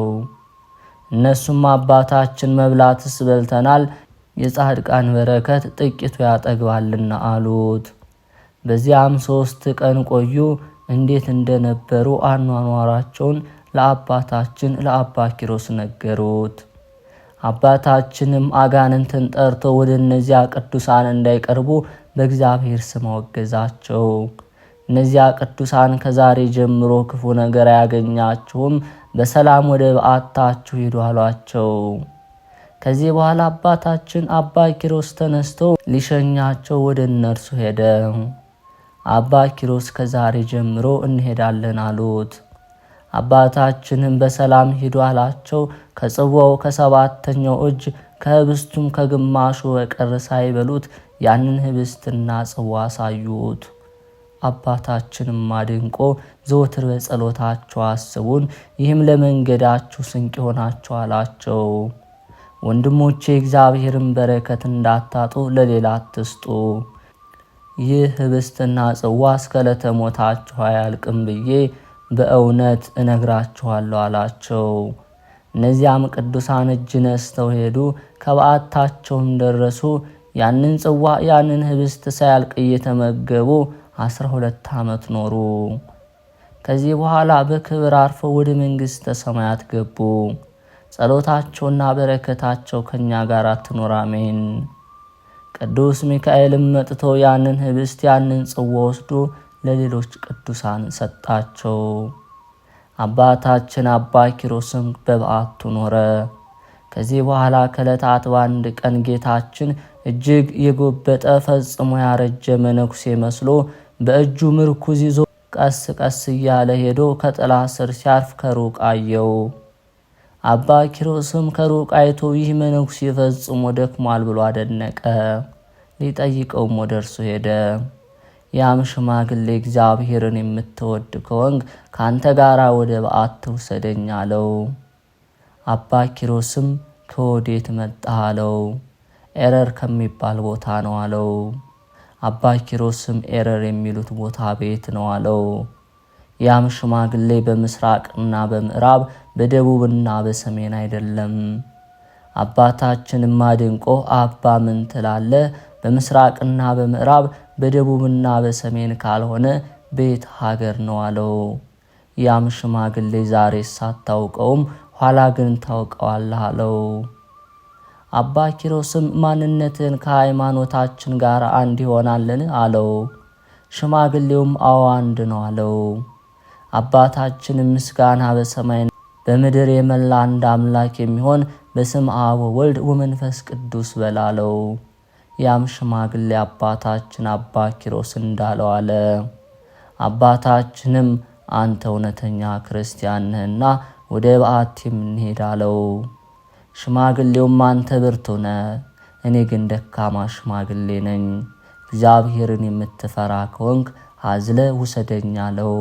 እነሱም አባታችን መብላትስ በልተናል፣ የጻድቃን በረከት ጥቂቱ ያጠግባልና አሉት። በዚያም 3 ቀን ቆዩ። እንዴት እንደነበሩ አኗኗራቸውን ለአባታችን ለአባ ኪሮስ ነገሩት። አባታችንም አጋንንትን ጠርቶ ወደ እነዚያ ቅዱሳን እንዳይቀርቡ በእግዚአብሔር ስም አወገዛቸው። እነዚያ ቅዱሳን ከዛሬ ጀምሮ ክፉ ነገር አያገኛችሁም፣ በሰላም ወደ በዓታችሁ ሂዱ አሏቸው። ከዚህ በኋላ አባታችን አባ ኪሮስ ተነስቶ ሊሸኛቸው ወደ እነርሱ ሄደ። አባ ኪሮስ ከዛሬ ጀምሮ እንሄዳለን አሉት። አባታችንም በሰላም ሂዱ አላቸው። ከጽዋው ከሰባተኛው እጅ ከህብስቱም ከግማሹ በቀር ሳይበሉት ያንን ህብስትና ጽዋ አሳዩት። አባታችንም አድንቆ ዘወትር በጸሎታቸው አስቡን፣ ይህም ለመንገዳችሁ ስንቅ ይሆናችሁ አላቸው። ወንድሞቼ እግዚአብሔርን በረከት እንዳታጡ ለሌላ አትስጡ። ይህ ህብስትና ጽዋ እስከ ዕለተ ሞታችሁ አያልቅም ብዬ በእውነት እነግራችኋለሁ አላቸው። እነዚያም ቅዱሳን እጅ ነስተው ሄዱ። ከበዓታቸውም ደረሱ። ያንን ጽዋ ያንን ህብስት ሳያልቅ እየተመገቡ 12 ዓመት ኖሩ። ከዚህ በኋላ በክብር አርፈው ወደ መንግሥተ ሰማያት ገቡ። ጸሎታቸውና በረከታቸው ከኛ ጋር ትኖር አሜን። ቅዱስ ሚካኤልም መጥቶ ያንን ህብስት ያንን ጽዋ ወስዶ ለሌሎች ቅዱሳን ሰጣቸው። አባታችን አባ ኪሮስም በበዓቱ ኖረ። ከዚህ በኋላ ከዕለታት በአንድ ቀን ጌታችን እጅግ የጎበጠ ፈጽሞ ያረጀ መነኩሴ መስሎ በእጁ ምርኩዝ ይዞ ቀስ ቀስ እያለ ሄዶ ከጥላ ስር ሲያርፍ ከሩቅ አየው። አባ ኪሮስም ከሩቅ አይቶ ይህ መነኩሴ ፈጽሞ ደክሟል ብሎ አደነቀ። ሊጠይቀውም ወደ እርሱ ሄደ። ያም ሽማግሌ እግዚአብሔርን የምትወድ ከሆንክ ካንተ ጋር ወደ በዓት ውሰደኝ አለው። አባ ኪሮስም ከወዴት መጣህ አለው። ኤረር ከሚባል ቦታ ነው አለው። አባ ኪሮስም ኤረር የሚሉት ቦታ ቤት ነው አለው። ያም ሽማግሌ በምስራቅና በምዕራብ በደቡብና በሰሜን አይደለም። አባታችንም አድንቆ አባ ምን ትላለህ? በምስራቅና በምዕራብ በደቡብና በሰሜን ካልሆነ ቤት ሀገር ነው አለው። ያም ሽማግሌ ዛሬ ሳታውቀውም ኋላ ግን ታውቀዋለህ አለው። አባ ኪሮስም ማንነትን ከሃይማኖታችን ጋር አንድ ይሆናልን አለው። ሽማግሌውም አዎ አንድ ነው አለው። አባታችን ምስጋና በሰማይ በምድር የመላ አንድ አምላክ የሚሆን በስም አብ ወወልድ ወመንፈስ ቅዱስ በላለው። ያም ሽማግሌ አባታችን አባ ኪሮስ እንዳለው አለ። አባታችንም አንተ እውነተኛ ክርስቲያን ነህና ወደ በዓት የምንሄድ አለው። ሽማግሌውም አንተ ብርቱ ነህ፣ እኔ ግን ደካማ ሽማግሌ ነኝ። እግዚአብሔርን የምትፈራ ከሆንክ አዝለ ውሰደኝ አለው።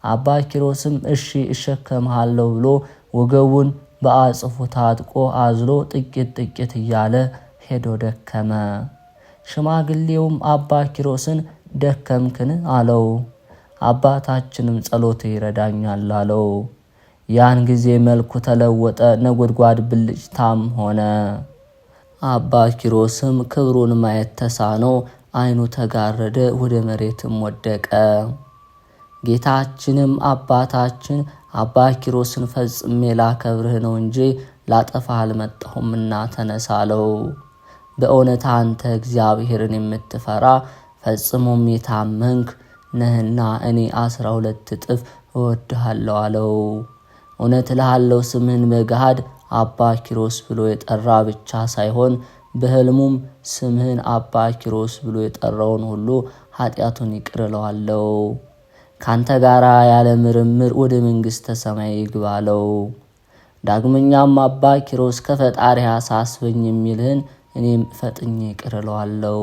አባ ኪሮስም እሺ እሸከምሃለሁ ብሎ ወገቡን በአጽፉ ታጥቆ አዝሎ ጥቂት ጥቂት እያለ ሄዶ ደከመ። ሽማግሌውም አባ ኪሮስን ደከምክን አለው። አባታችንም ጸሎት ይረዳኛል አለው። ያን ጊዜ መልኩ ተለወጠ፣ ነጎድጓድ ብልጭታም ሆነ። አባ ኪሮስም ክብሩን ማየት ተሳነው፣ ዓይኑ ተጋረደ፣ ወደ መሬትም ወደቀ። ጌታችንም አባታችን አባ ኪሮስን ፈጽሜ ላከብርህ ነው እንጂ ላጠፋህ አልመጣሁምና ተነሳለው። በእውነት አንተ እግዚአብሔርን የምትፈራ ፈጽሞም የታመንክ ነህና እኔ 12 እጥፍ እወድሃለሁ አለው። እውነት እልሃለሁ ስምህን በገሃድ አባ ኪሮስ ብሎ የጠራ ብቻ ሳይሆን በሕልሙም ስምህን አባ ኪሮስ ብሎ የጠራውን ሁሉ ኃጢአቱን ይቅር እለዋለሁ። ካንተ ጋር ያለ ምርምር ወደ መንግሥተ ሰማይ ይግባ አለው። ዳግመኛም አባ ኪሮስ ከፈጣሪህ አሳስበኝ የሚልህን እኔም ፈጥኜ ይቅር እለዋለሁ።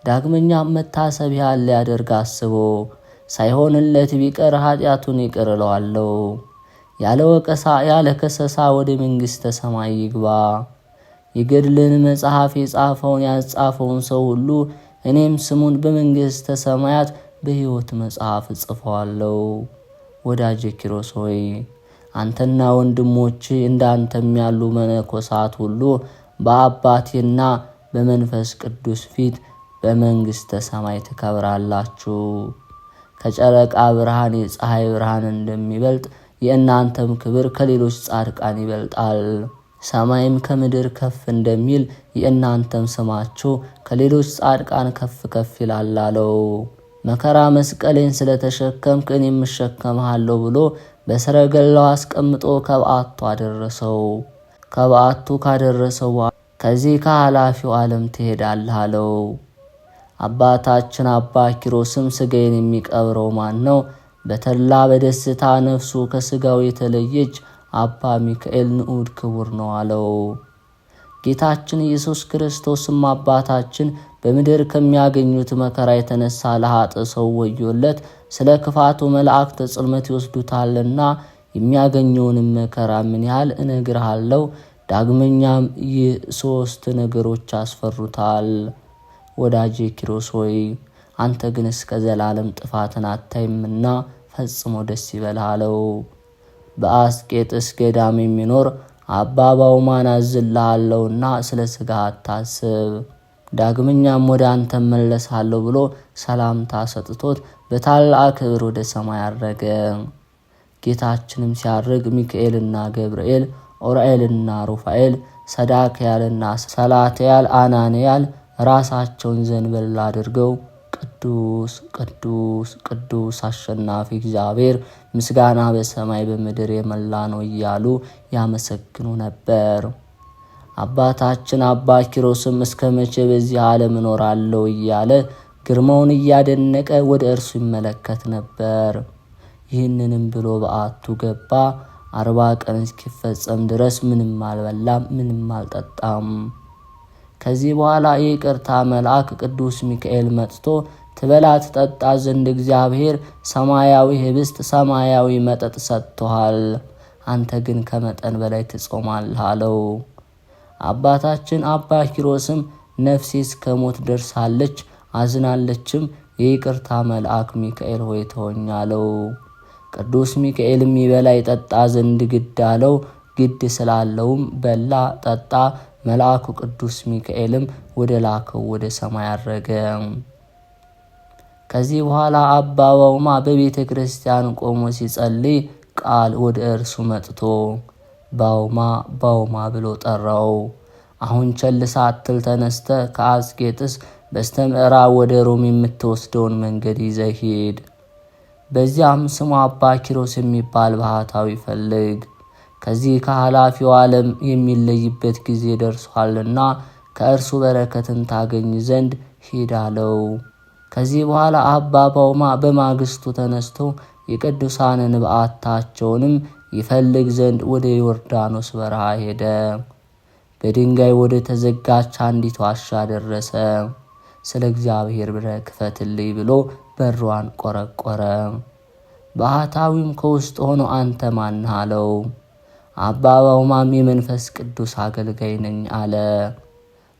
ዳግመኛም መታሰቢያን ሊያደርግ አስቦ ሳይሆንለት ቢቀር ኃጢአቱን ይቅር እለዋለሁ። ያለ ወቀሳ ያለ ከሰሳ ወደ መንግሥተ ሰማይ ይግባ። የገድልን መጽሐፍ የጻፈውን ያጻፈውን ሰው ሁሉ እኔም ስሙን በመንግሥተ ሰማያት በሕይወት መጽሐፍ እጽፈዋለሁ። ወዳጄ ኪሮስ ሆይ አንተና ወንድሞች እንዳንተም ያሉ መነኮሳት ሁሉ በአባቴና በመንፈስ ቅዱስ ፊት በመንግሥተ ሰማይ ትከብራላችሁ። ከጨረቃ ብርሃን የፀሐይ ብርሃን እንደሚበልጥ የእናንተም ክብር ከሌሎች ጻድቃን ይበልጣል። ሰማይም ከምድር ከፍ እንደሚል የእናንተም ስማችሁ ከሌሎች ጻድቃን ከፍ ከፍ ይላል አለው። መከራ መስቀሌን ስለተሸከምክ እኔም እሸከምሃለሁ ብሎ በሰረገላው አስቀምጦ ከበዓቱ አደረሰው። ከበዓቱ ካደረሰው ከዚህ ከኃላፊው ዓለም ትሄዳለህ አለው። አባታችን አባ ኪሮስም ሥጋዬን የሚቀብረው ማን ነው? በተድላ በደስታ ነፍሱ ከሥጋው የተለየች አባ ሚካኤል ንዑድ ክቡር ነው አለው። ጌታችን ኢየሱስ ክርስቶስም አባታችን በምድር ከሚያገኙት መከራ የተነሳ ለኃጥእ ሰው ወዮለት፣ ስለ ክፋቱ መላእክት ጽልመት ይወስዱታልና የሚያገኘውንም መከራ ምን ያህል እነግርሃለሁ። ዳግመኛም ይህ 3 ነገሮች ያስፈሩታል። ወዳጄ ኪሮስ ሆይ አንተ ግን እስከ ዘላለም ጥፋትን አታይምና ፈጽሞ ደስ ይበልህ አለው። በአስቄጥስ ገዳም የሚኖር አባ ባውማን አዝልሃለሁና ስለ ሥጋ አታስብ፣ ዳግመኛም ወደ አንተ መለሳለሁ ብሎ ሰላምታ ሰጥቶት በታላቅ ክብር ወደ ሰማይ አረገ። ጌታችንም ሲያርግ ሚካኤልና ገብርኤል፣ ኦራኤልና ሩፋኤል፣ ሰዳክያልና ሰላትያል፣ አናንያል ራሳቸውን ዘንበል አድርገው ቅዱስ ቅዱስ ቅዱስ አሸናፊ እግዚአብሔር ምስጋና በሰማይ በምድር የመላ ነው እያሉ ያመሰግኑ ነበር። አባታችን አባ ኪሮስም እስከ መቼ በዚህ ዓለም እኖራለሁ እያለ ግርማውን እያደነቀ ወደ እርሱ ይመለከት ነበር። ይህንንም ብሎ በዓቱ ገባ። 40 ቀን እስኪፈጸም ድረስ ምንም አልበላም፣ ምንም አልጠጣም። ከዚህ በኋላ የይቅርታ መልአክ ቅዱስ ሚካኤል መጥቶ ትበላ ትጠጣ ዘንድ እግዚአብሔር ሰማያዊ ህብስት፣ ሰማያዊ መጠጥ ሰጥቶሃል፣ አንተ ግን ከመጠን በላይ ትጾማለህ አለው። አባታችን አባ ኪሮስም ነፍሴ እስከ ሞት ደርሳለች አዝናለችም፣ የይቅርታ መልአክ ሚካኤል ሆይ ተወኝ አለው። ቅዱስ ሚካኤልም ይበላ ይጠጣ ዘንድ ግድ አለው። ግድ ስላለውም በላ ጠጣ። መልአኩ ቅዱስ ሚካኤልም ወደ ላከው ወደ ሰማይ አረገ። ከዚህ በኋላ አባ ባውማ በቤተ ክርስቲያን ቆሞ ሲጸልይ ቃል ወደ እርሱ መጥቶ ባውማ ባውማ ብሎ ጠራው። አሁን ቸል ሳትል ተነስተ ከአስቄጥስ በስተምዕራብ ወደ ሮም የምትወስደውን መንገድ ይዘህ ሂድ። በዚያም ስሙ አባ ኪሮስ የሚባል ባህታዊ ፈልግ። ከዚህ ከኃላፊው ዓለም የሚለይበት ጊዜ ደርሷልና ከእርሱ በረከትን ታገኝ ዘንድ ሂድ አለው። ከዚህ በኋላ አባ ባውማ በማግስቱ ተነስቶ የቅዱሳንን በዓታቸውንም ይፈልግ ዘንድ ወደ ዮርዳኖስ በረሃ ሄደ። በድንጋይ ወደ ተዘጋች አንዲት ዋሻ ደረሰ። ስለ እግዚአብሔር ብለህ ክፈትልኝ ብሎ በሯን ቆረቆረ። ባህታዊም ከውስጥ ሆኖ አንተ ማን አለው። አባ ባውማም የመንፈስ ቅዱስ አገልጋይ ነኝ አለ።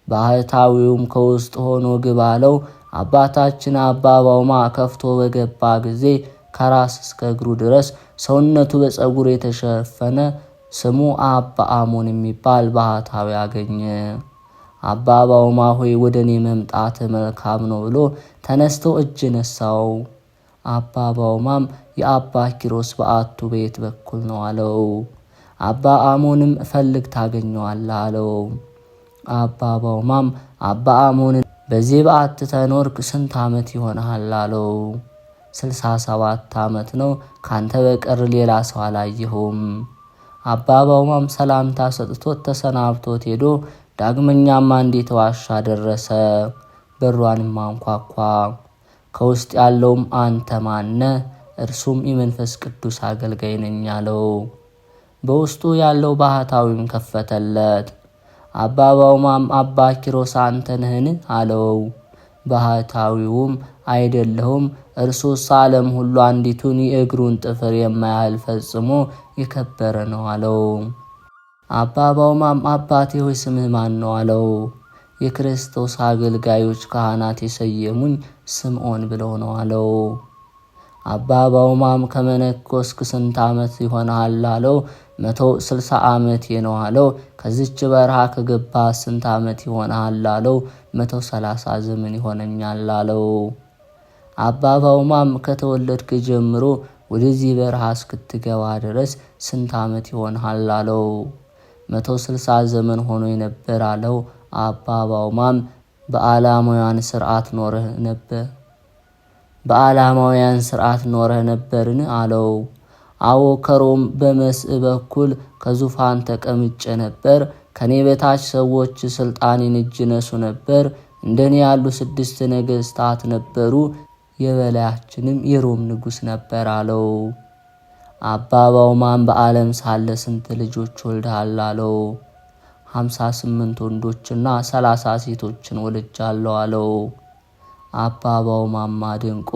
ባህታዊውም ከውስጥ ሆኖ ግባ አለው። አባታችን አባ ባውማ ከፍቶ በገባ ጊዜ ከራስ እስከ እግሩ ድረስ ሰውነቱ በፀጉር የተሸፈነ ስሙ አባ አሞን የሚባል ባህታዊ አገኘ። አባ ባውማ ሆይ ወደ እኔ መምጣት መልካም ነው ብሎ ተነስቶ እጅ ነሳው። አባ ባውማም የአባ ኪሮስ በዓቱ በየት በኩል ነው አለው። አባ አሞንም ፈልግ ታገኘዋለህ አለው። አባ ባውማም አባ አሞንን በዚህ በዓት ተኖርክ ስንት ዓመት ይሆናል አለው። 67 ዓመት ነው፣ ካንተ በቀር ሌላ ሰው አላየሁም። አባ ባውማም ሰላምታ ሰጥቶት ተሰናብቶት ሄዶ ዳግመኛም አንዲት ዋሻ ደረሰ። በሯንም አንኳኳ። ከውስጥ ያለውም አንተ ማነ? እርሱም የመንፈስ ቅዱስ አገልጋይ ነኝ አለው። በውስጡ ያለው ባህታዊም ከፈተለት። አባ ባውማም አባ ኪሮስ አንተ ነህን አለው። ባህታዊውም አይደለሁም፣ እርሱስ ዓለም ሁሉ አንዲቱን የእግሩን ጥፍር የማያህል ፈጽሞ የከበረ ነው አለው። አባ ባውማም አባቴ ሆይ ስምህ ማን ነው አለው። የክርስቶስ አገልጋዮች ካህናት የሰየሙኝ ስምዖን ብለው ነው አለው። አባ ባውማም ከመነኮስክ ስንት ዓመት ይሆናል አለው። 160 ዓመት ነው አለው። ከዚች በረሃ ከገባ ስንት ዓመት ይሆናል አለው። 130 ዘመን ይሆነኛል አለው። አባ ባውማም ከተወለድክ ጀምሮ ወደዚህ በረሃ እስክትገባ ድረስ ስንት ዓመት ይሆናል አለው። 160 ዘመን ሆኖ ነበር አለው። አባ ባውማም በዓላማውያን ስርዓት ኖረህ ነበርን አለው። አዎ ከሮም በመስእ በኩል ከዙፋን ተቀምጬ ነበር። ከኔ በታች ሰዎች ስልጣኔን እጅ ነሱ ነበር። እንደኔ ያሉ 6 ነገሥታት ነበሩ፣ የበላያችንም የሮም ንጉሥ ነበር አለው። አባ ባውማን በዓለም ሳለ ስንት ልጆች ወልደሃል አለው። 58 ወንዶችና 30 ሴቶችን ወልጃለሁ አለው። አባ ባውማም አድንቆ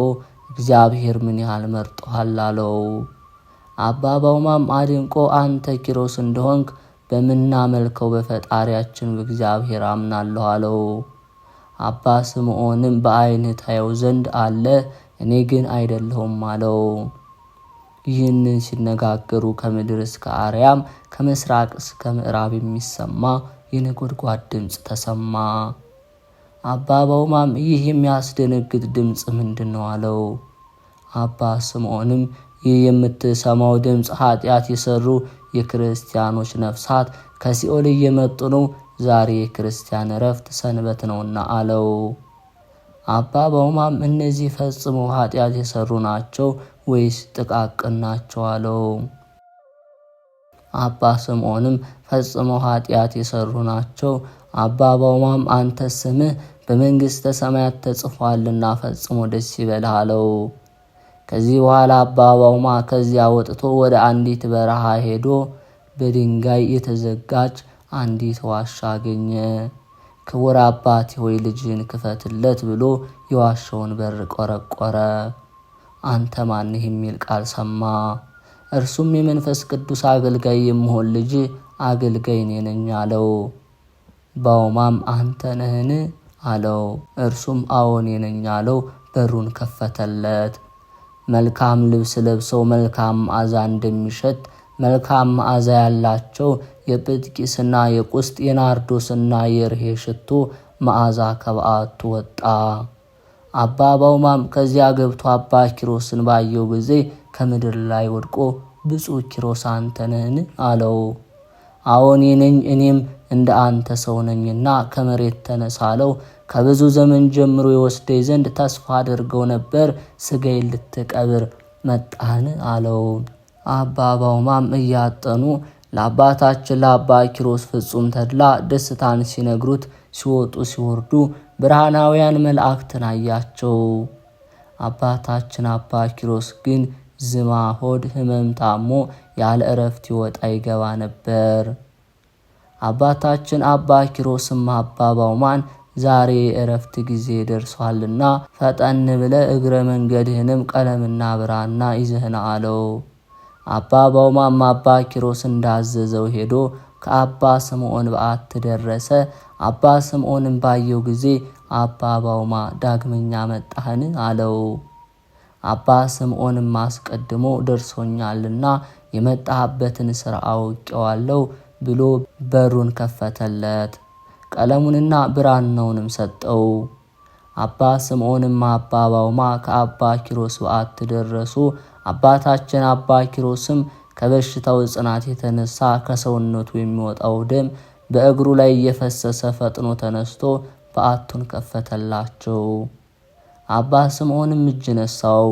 እግዚአብሔር ምን ያህል መርጦሃል አለው። አባ ባውማም አድንቆ አንተ ኪሮስ እንደሆንክ በምናመልከው በፈጣሪያችን በእግዚአብሔር አምናለሁ አለው። አባ ስምዖንም በዓይንህ ታየው ዘንድ አለ፣ እኔ ግን አይደለሁም አለው። ይህንን ሲነጋገሩ ከምድር እስከ አርያም ከምስራቅ እስከ ምዕራብ የሚሰማ የነጎድጓድ ድምፅ ተሰማ። አባ ባውማም ይህ የሚያስደነግጥ ድምፅ ምንድን ነው አለው። አባ ስምዖንም ይህ የምትሰማው ድምፅ ኃጢአት የሰሩ የክርስቲያኖች ነፍሳት ከሲኦል እየመጡ ነው፣ ዛሬ የክርስቲያን እረፍት ሰንበት ነውና አለው። አባ ባውማም እነዚህ ፈጽሞ ኃጢአት የሰሩ ናቸው ወይስ ጥቃቅን ናቸው አለው። አባ ስምዖንም ፈጽሞ ኃጢአት የሰሩ ናቸው። አባ ባውማም አንተ ስምህ በመንግሥተ ሰማያት ተጽፏልና ፈጽሞ ደስ ይበልህ አለው። ከዚህ በኋላ አባ ባውማ ከዚያ ወጥቶ ወደ አንዲት በረሃ ሄዶ በድንጋይ የተዘጋች አንዲት ዋሻ አገኘ። ክቡር አባቴ ሆይ ልጅን ክፈትለት ብሎ የዋሻውን በር ቆረቆረ። አንተ ማንህ የሚል ቃል ሰማ። እርሱም የመንፈስ ቅዱስ አገልጋይ የምሆን ልጅ አገልጋይ እኔ ነኝ አለው። ባውማም አንተ ነህን አለው። እርሱም አዎን እኔ ነኝ አለው። በሩን ከፈተለት። መልካም ልብስ ለብሰው መልካም መዓዛ እንደሚሸት መልካም መዓዛ ያላቸው የጵጥቂስና የቁስጥ የናርዶስና የርሄ ሽቶ መዓዛ ከበዓቱ ወጣ። አባ ባውማም ከዚያ ገብቶ አባ ኪሮስን ባየው ጊዜ ከምድር ላይ ወድቆ ብፁዕ ኪሮስ አንተ ነህን አለው። አዎን ነኝ፣ እኔም እንደ አንተ ሰው ነኝና ከመሬት ተነሳ አለው። ከብዙ ዘመን ጀምሮ የወስደኝ ዘንድ ተስፋ አድርገው ነበር፣ ሥጋዬን ልትቀብር መጣህን አለው። አባ ባውማም እያጠኑ ለአባታችን ለአባ ኪሮስ ፍጹም ተድላ ደስታን ሲነግሩት ሲወጡ ሲወርዱ ብርሃናውያን መላእክትን አያቸው። አባታችን አባ ኪሮስ ግን ዝማ ሆድ ሕመም ታሞ ያለ እረፍት ይወጣ ይገባ ነበር። አባታችን አባ ኪሮስም አባ ባውማን ዛሬ የእረፍት ጊዜ ደርሷልና ፈጠን ብለ እግረ መንገድህንም ቀለምና ብራና ይዘህና አለው። አባ ባውማም አባ ኪሮስ እንዳዘዘው ሄዶ ከአባ ስምዖን በዓት ደረሰ። አባ ስምዖንም ባየው ጊዜ አባ ባውማ ዳግመኛ መጣህን አለው። አባ ስምዖንም አስቀድሞ ደርሶኛልና የመጣህበትን ሥራ አውቄዋለሁ ብሎ በሩን ከፈተለት። ቀለሙንና ብራናውንም ሰጠው። አባ ስምዖንም አባ ባውማ ከአባ ኪሮስ በዓት ደረሱ። አባታችን አባ ኪሮስም ከበሽታው ጽናት የተነሳ ከሰውነቱ የሚወጣው ደም በእግሩ ላይ እየፈሰሰ ፈጥኖ ተነስቶ በዓቱን ከፈተላቸው። አባ ስምዖንም እጅ ነሳው።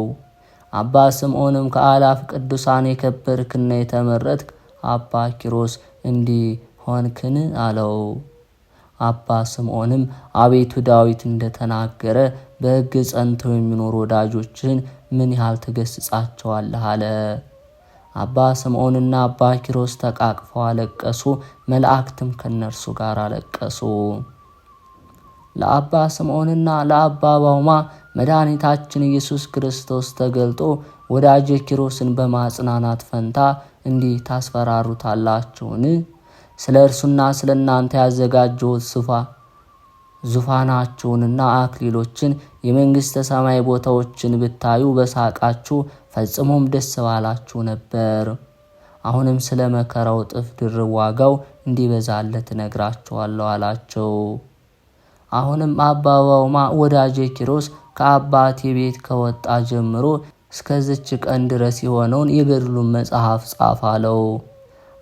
አባ ስምዖንም ከአላፍ ቅዱሳን የከበርክና የተመረጥክ አባ ኪሮስ እንዲህ ሆንክን አለው። አባ ስምዖንም አቤቱ ዳዊት እንደተናገረ በሕግ ጸንተው የሚኖሩ ወዳጆችን ምን ያህል ትገስጻቸዋለህ አለ። አባ ስምዖንና አባ ኪሮስ ተቃቅፈው አለቀሱ። መላእክትም ከነርሱ ጋር አለቀሱ። ለአባ ስምዖንና ለአባ ባውማ መድኃኒታችን ኢየሱስ ክርስቶስ ተገልጦ ወዳጄ ኪሮስን በማጽናናት ፈንታ እንዲህ ታስፈራሩታላችሁን? ስለ እርሱና ስለ እናንተ ያዘጋጀሁት ዙፋናችሁንና አክሊሎችን የመንግሥተ ሰማይ ቦታዎችን ብታዩ በሳቃችሁ ፈጽሞም ደስ ባላችሁ ነበር። አሁንም ስለ መከራው እጥፍ ድርብ ዋጋው እንዲበዛለት እነግራችኋለሁ አላቸው። አሁንም አባ ባውማ ወዳጄ ኪሮስ ከአባቴ ቤት ከወጣ ጀምሮ እስከዚች ቀን ድረስ የሆነውን የገድሉን መጽሐፍ ጻፍ አለው።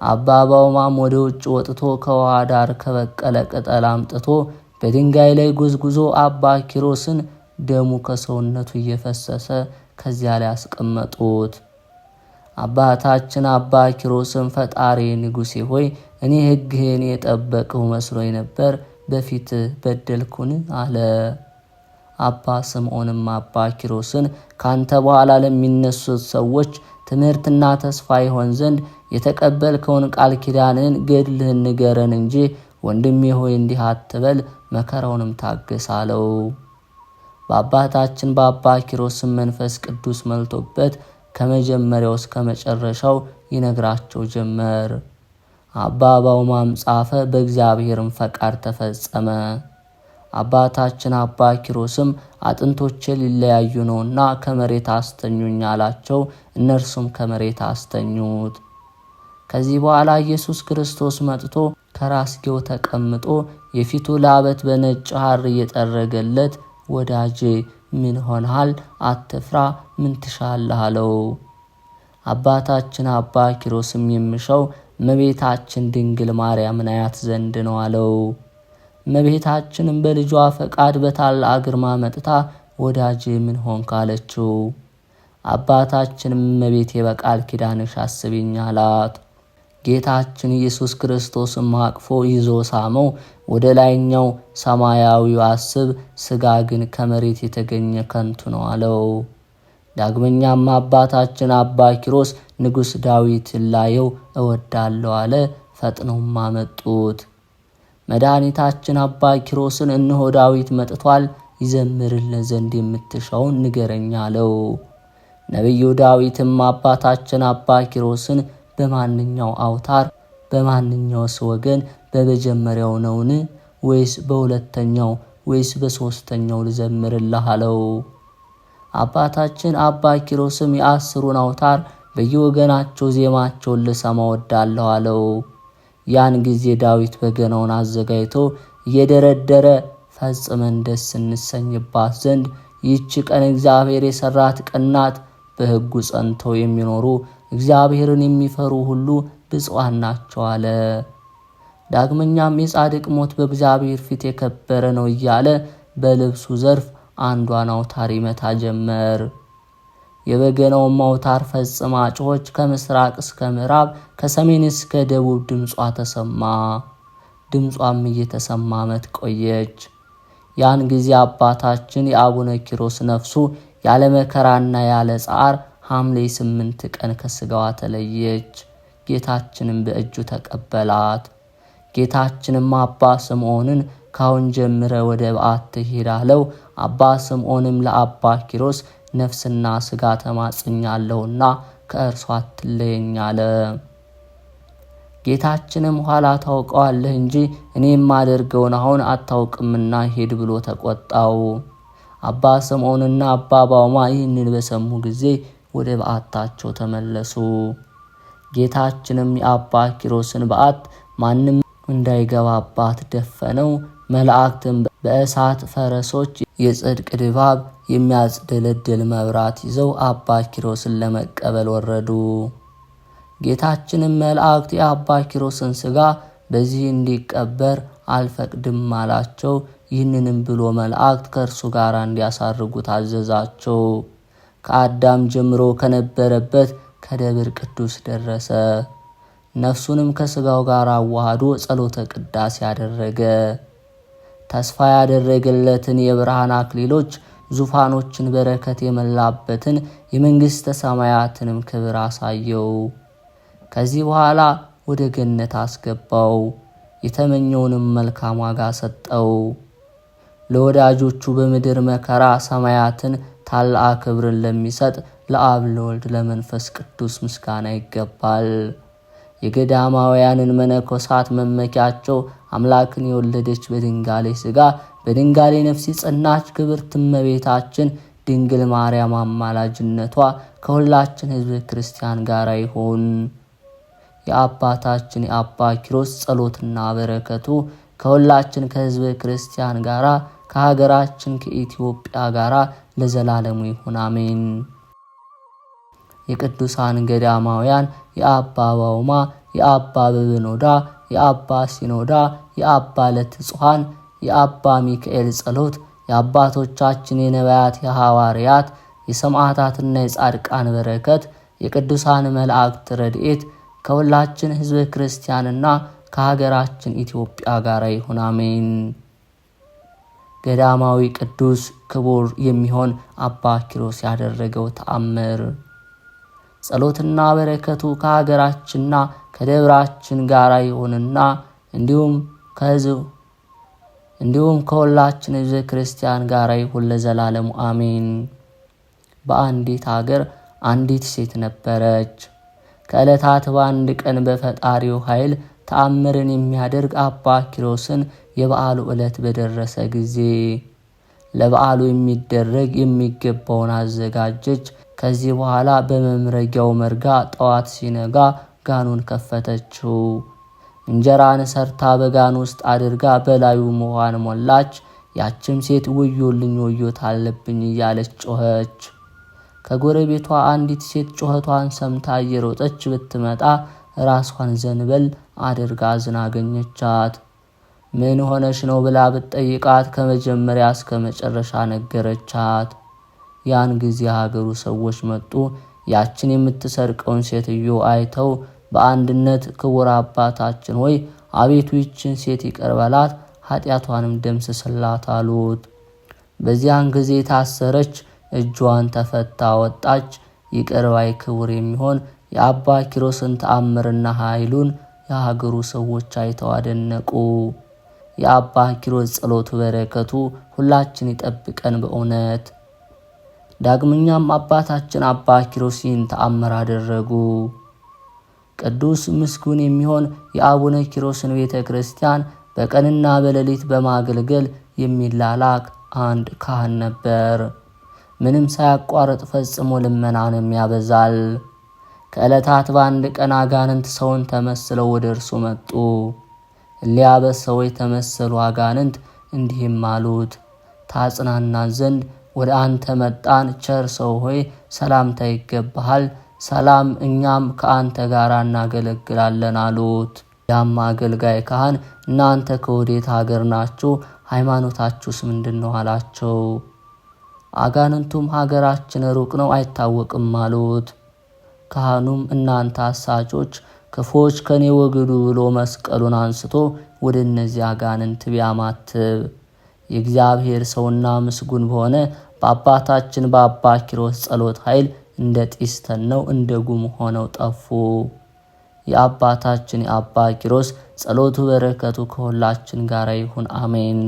አባ ባውማም ወደ ውጭ ወጥቶ ከውሃ ዳር ከበቀለ ቅጠል አምጥቶ በድንጋይ ላይ ጉዝጉዞ አባ ኪሮስን ደሙ ከሰውነቱ እየፈሰሰ ከዚያ ላይ አስቀመጡት። አባታችን አባ ኪሮስም ፈጣሪ ንጉሴ ሆይ እኔ ሕግህን የጠበቅሁ መስሎኝ ነበር፣ በፊት በደልኩን አለ። አባ ስምዖንም አባ ኪሮስን ካንተ በኋላ ለሚነሱት ሰዎች ትምህርትና ተስፋ ይሆን ዘንድ የተቀበልከውን ቃል ኪዳንን ገድልህን ንገረን እንጂ ወንድሜ ሆይ እንዲህ አትበል፣ መከራውንም ታገስ አለው። በአባታችን በአባ ኪሮስም መንፈስ ቅዱስ መልቶበት ከመጀመሪያው እስከ መጨረሻው ይነግራቸው ጀመር። አባ ባውማም ጻፈ፣ በእግዚአብሔርም ፈቃድ ተፈጸመ። አባታችን አባ ኪሮስም አጥንቶቼ ሊለያዩ ነውና ከመሬት አስተኙኝ አላቸው። እነርሱም ከመሬት አስተኙት። ከዚህ በኋላ ኢየሱስ ክርስቶስ መጥቶ ከራስጌው ተቀምጦ የፊቱ ላበት በነጭ ሐር እየጠረገለት ወዳጄ ምን ሆነሃል? አትፍራ፣ ምን ትሻለህ አለው። አባታችን አባ ኪሮስም የምሻው እመቤታችን ድንግል ማርያምን አያት ዘንድ ነው አለው። እመቤታችንም በልጇ ፈቃድ በታላቅ ግርማ መጥታ ወዳጄ ምን ሆንክ አለችው። አባታችንም እመቤቴ በቃል ኪዳንሽ አስቢኝ አላት። ጌታችን ኢየሱስ ክርስቶስም አቅፎ ይዞ ሳመው። ወደ ላይኛው ሰማያዊው አስብ፣ ሥጋ ግን ከመሬት የተገኘ ከንቱ ነው አለው። ዳግመኛም አባታችን አባ ኪሮስ ንጉሥ ዳዊትን ላየው እወዳለሁ አለ። ፈጥነውም አመጡት። መድኃኒታችን አባ ኪሮስን እነሆ ዳዊት መጥቷል፣ ይዘምርልን ዘንድ የምትሻውን ንገረኝ አለው። ነቢዩ ዳዊትም አባታችን አባ ኪሮስን በማንኛው አውታር በማንኛውስ ወገን በመጀመሪያው ነውን ወይስ በሁለተኛው ወይስ በሶስተኛው ልዘምርልህ አለው። አባታችን አባ ኪሮስም የአስሩን አውታር በየወገናቸው ዜማቸውን ልሰማ ወዳለሁ አለው። ያን ጊዜ ዳዊት በገናውን አዘጋጅቶ እየደረደረ ፈጽመን ደስ እንሰኝባት ዘንድ ይህች ቀን እግዚአብሔር የሰራት ቀን ናት፣ በሕጉ ጸንተው የሚኖሩ እግዚአብሔርን የሚፈሩ ሁሉ ብፁዓን ናቸው አለ። ዳግመኛም የጻድቅ ሞት በእግዚአብሔር ፊት የከበረ ነው እያለ በልብሱ ዘርፍ አንዷን አውታር ይመታ ጀመር። የበገናውም አውታር ፈጽማ ጮኸች። ከምስራቅ እስከ ምዕራብ ከሰሜን እስከ ደቡብ ድምጿ ተሰማ። ድምጿም እየተሰማ ዓመት ቆየች። ያን ጊዜ አባታችን የአቡነ ኪሮስ ነፍሱ ያለ መከራና ያለ ጻር ሐምሌ 8 ቀን ከሥጋዋ ተለየች። ጌታችንም በእጁ ተቀበላት። ጌታችንም አባ ስምዖንን ካሁን ጀምረ ወደ በዓት ሂድ አለው። አባ ስምዖንም ለአባ ኪሮስ ነፍስና ሥጋ ተማጽኛለሁና ከእርሷ አትለየኝ አለ። ጌታችንም ኋላ ታውቀዋለህ እንጂ እኔ የማደርገውን አሁን አታውቅምና ሂድ ብሎ ተቆጣው። አባ ስምዖንና አባ ባውማ ይህንን በሰሙ ጊዜ ወደ በዓታቸው ተመለሱ። ጌታችንም የአባ ኪሮስን በዓት ማንም እንዳይገባባት ደፈነው። መላእክትም በእሳት ፈረሶች የጽድቅ ድባብ የሚያጽደለድል መብራት ይዘው አባ ኪሮስን ለመቀበል ወረዱ። ጌታችንም መላእክት የአባ ኪሮስን ሥጋ በዚህ እንዲቀበር አልፈቅድም አላቸው። ይህንንም ብሎ መላእክት ከእርሱ ጋር እንዲያሳርጉ ታዘዛቸው። ከአዳም ጀምሮ ከነበረበት ከደብር ቅዱስ ደረሰ። ነፍሱንም ከሥጋው ጋር አዋህዶ ጸሎተ ቅዳሴ ያደረገ። ተስፋ ያደረገለትን የብርሃን አክሊሎች ዙፋኖችን በረከት የመላበትን የመንግሥተ ሰማያትንም ክብር አሳየው። ከዚህ በኋላ ወደ ገነት አስገባው። የተመኘውንም መልካም ዋጋ ሰጠው። ለወዳጆቹ በምድር መከራ ሰማያትን ታላቅ ክብርን ለሚሰጥ ለአብ ለወልድ ለመንፈስ ቅዱስ ምስጋና ይገባል። የገዳማውያንን መነኮሳት መመኪያቸው አምላክን የወለደች በድንጋሌ ሥጋ በድንጋሌ ነፍስ የጸናች ክብርት እመቤታችን ድንግል ማርያም አማላጅነቷ ከሁላችን ሕዝበ ክርስቲያን ጋር ይሁን። የአባታችን የአባ ኪሮስ ጸሎትና በረከቱ ከሁላችን ከሕዝበ ክርስቲያን ጋር ከሀገራችን ከኢትዮጵያ ጋር ለዘላለሙ ይሁን አሜን። የቅዱሳን ገዳማውያን የአባ ባውማ፣ የአባ በብኖዳ፣ የአባ ሲኖዳ፣ የአባ ለትጹሐን፣ የአባ ሚካኤል ጸሎት የአባቶቻችን የነቢያት የሐዋርያት የሰማዕታትና የጻድቃን በረከት የቅዱሳን መላእክት ረድኤት ከሁላችን ሕዝበ ክርስቲያንና ከሀገራችን ኢትዮጵያ ጋር ይሁን አሜን። ገዳማዊ ቅዱስ ክቡር የሚሆን አባ ኪሮስ ያደረገው ተአምር። ጸሎትና በረከቱ ከሀገራችንና ከደብራችን ጋር ይሁንና እንዲሁም ከሁላችን ሕዝበ ክርስቲያን ጋር ይሁን ለዘላለሙ አሜን። በአንዲት ሀገር አንዲት ሴት ነበረች። ከዕለታት በአንድ ቀን በፈጣሪው ኃይል ተአምርን የሚያደርግ አባ ኪሮስን የበዓሉ ዕለት በደረሰ ጊዜ ለበዓሉ የሚደረግ የሚገባውን አዘጋጀች። ከዚህ በኋላ በመምረጊያው መርጋ ጠዋት ሲነጋ ጋኑን ከፈተችው። እንጀራን ሰርታ በጋን ውስጥ አድርጋ በላዩ ውሃን ሞላች። ያችም ሴት ወዮልኝ ወዮት አለብኝ እያለች ጮኸች። ከጎረቤቷ አንዲት ሴት ጮኸቷን ሰምታ እየሮጠች ብትመጣ ራሷን ዘንበል አድርጋ አዝና አገኘቻት። ምን ሆነሽ ነው ብላ ብትጠይቃት ከመጀመሪያ እስከ መጨረሻ ነገረቻት። ያን ጊዜ ሀገሩ ሰዎች መጡ። ያችን የምትሰርቀውን ሴትዮ አይተው በአንድነት ክቡር አባታችን ሆይ አቤቱ ይችን ሴት ይቅር በላት፣ ኃጢአቷንም ደምስስላት አሉት። በዚያን ጊዜ ታሰረች፣ እጇን ተፈታ ወጣች። ይቅር ባይ ክቡር የሚሆን የአባ ኪሮስን ተአምርና ኃይሉን የሀገሩ ሰዎች አይተው አደነቁ። የአባ ኪሮስ ጸሎቱ በረከቱ ሁላችን ይጠብቀን በእውነት። ዳግመኛም አባታችን አባ ኪሮስ ይህን ተአምር አደረጉ። ቅዱስ ምስጉን የሚሆን የአቡነ ኪሮስን ቤተ ክርስቲያን በቀንና በሌሊት በማገልገል የሚላላክ አንድ ካህን ነበር። ምንም ሳያቋርጥ ፈጽሞ ልመናንም ያበዛል። ከዕለታት በአንድ ቀን አጋንንት ሰውን ተመስለው ወደ እርሱ መጡ። እሊያ በሰው የተመሰሉ አጋንንት እንዲህም አሉት፣ ታጽናናን ዘንድ ወደ አንተ መጣን። ቸር ሰው ሆይ ሰላምታ ይገባሃል። ሰላም፣ እኛም ከአንተ ጋር እናገለግላለን አሉት። ያም አገልጋይ ካህን እናንተ ከወዴት ሀገር ናችሁ? ሃይማኖታችሁስ ምንድን ነው አላቸው። አጋንንቱም ሀገራችን ሩቅ ነው አይታወቅም አሉት። ካህኑም እናንተ አሳቾች ክፎች ከኔ ወግዱ ብሎ መስቀሉን አንስቶ ወደ እነዚህ አጋንንት ቢያማትብ የእግዚአብሔር ሰውና ምስጉን በሆነ በአባታችን በአባ ኪሮስ ጸሎት ኃይል እንደ ጢስ ተነው እንደ ጉም ሆነው ጠፉ። የአባታችን የአባ ኪሮስ ጸሎቱ በረከቱ ከሁላችን ጋር ይሁን አሜን።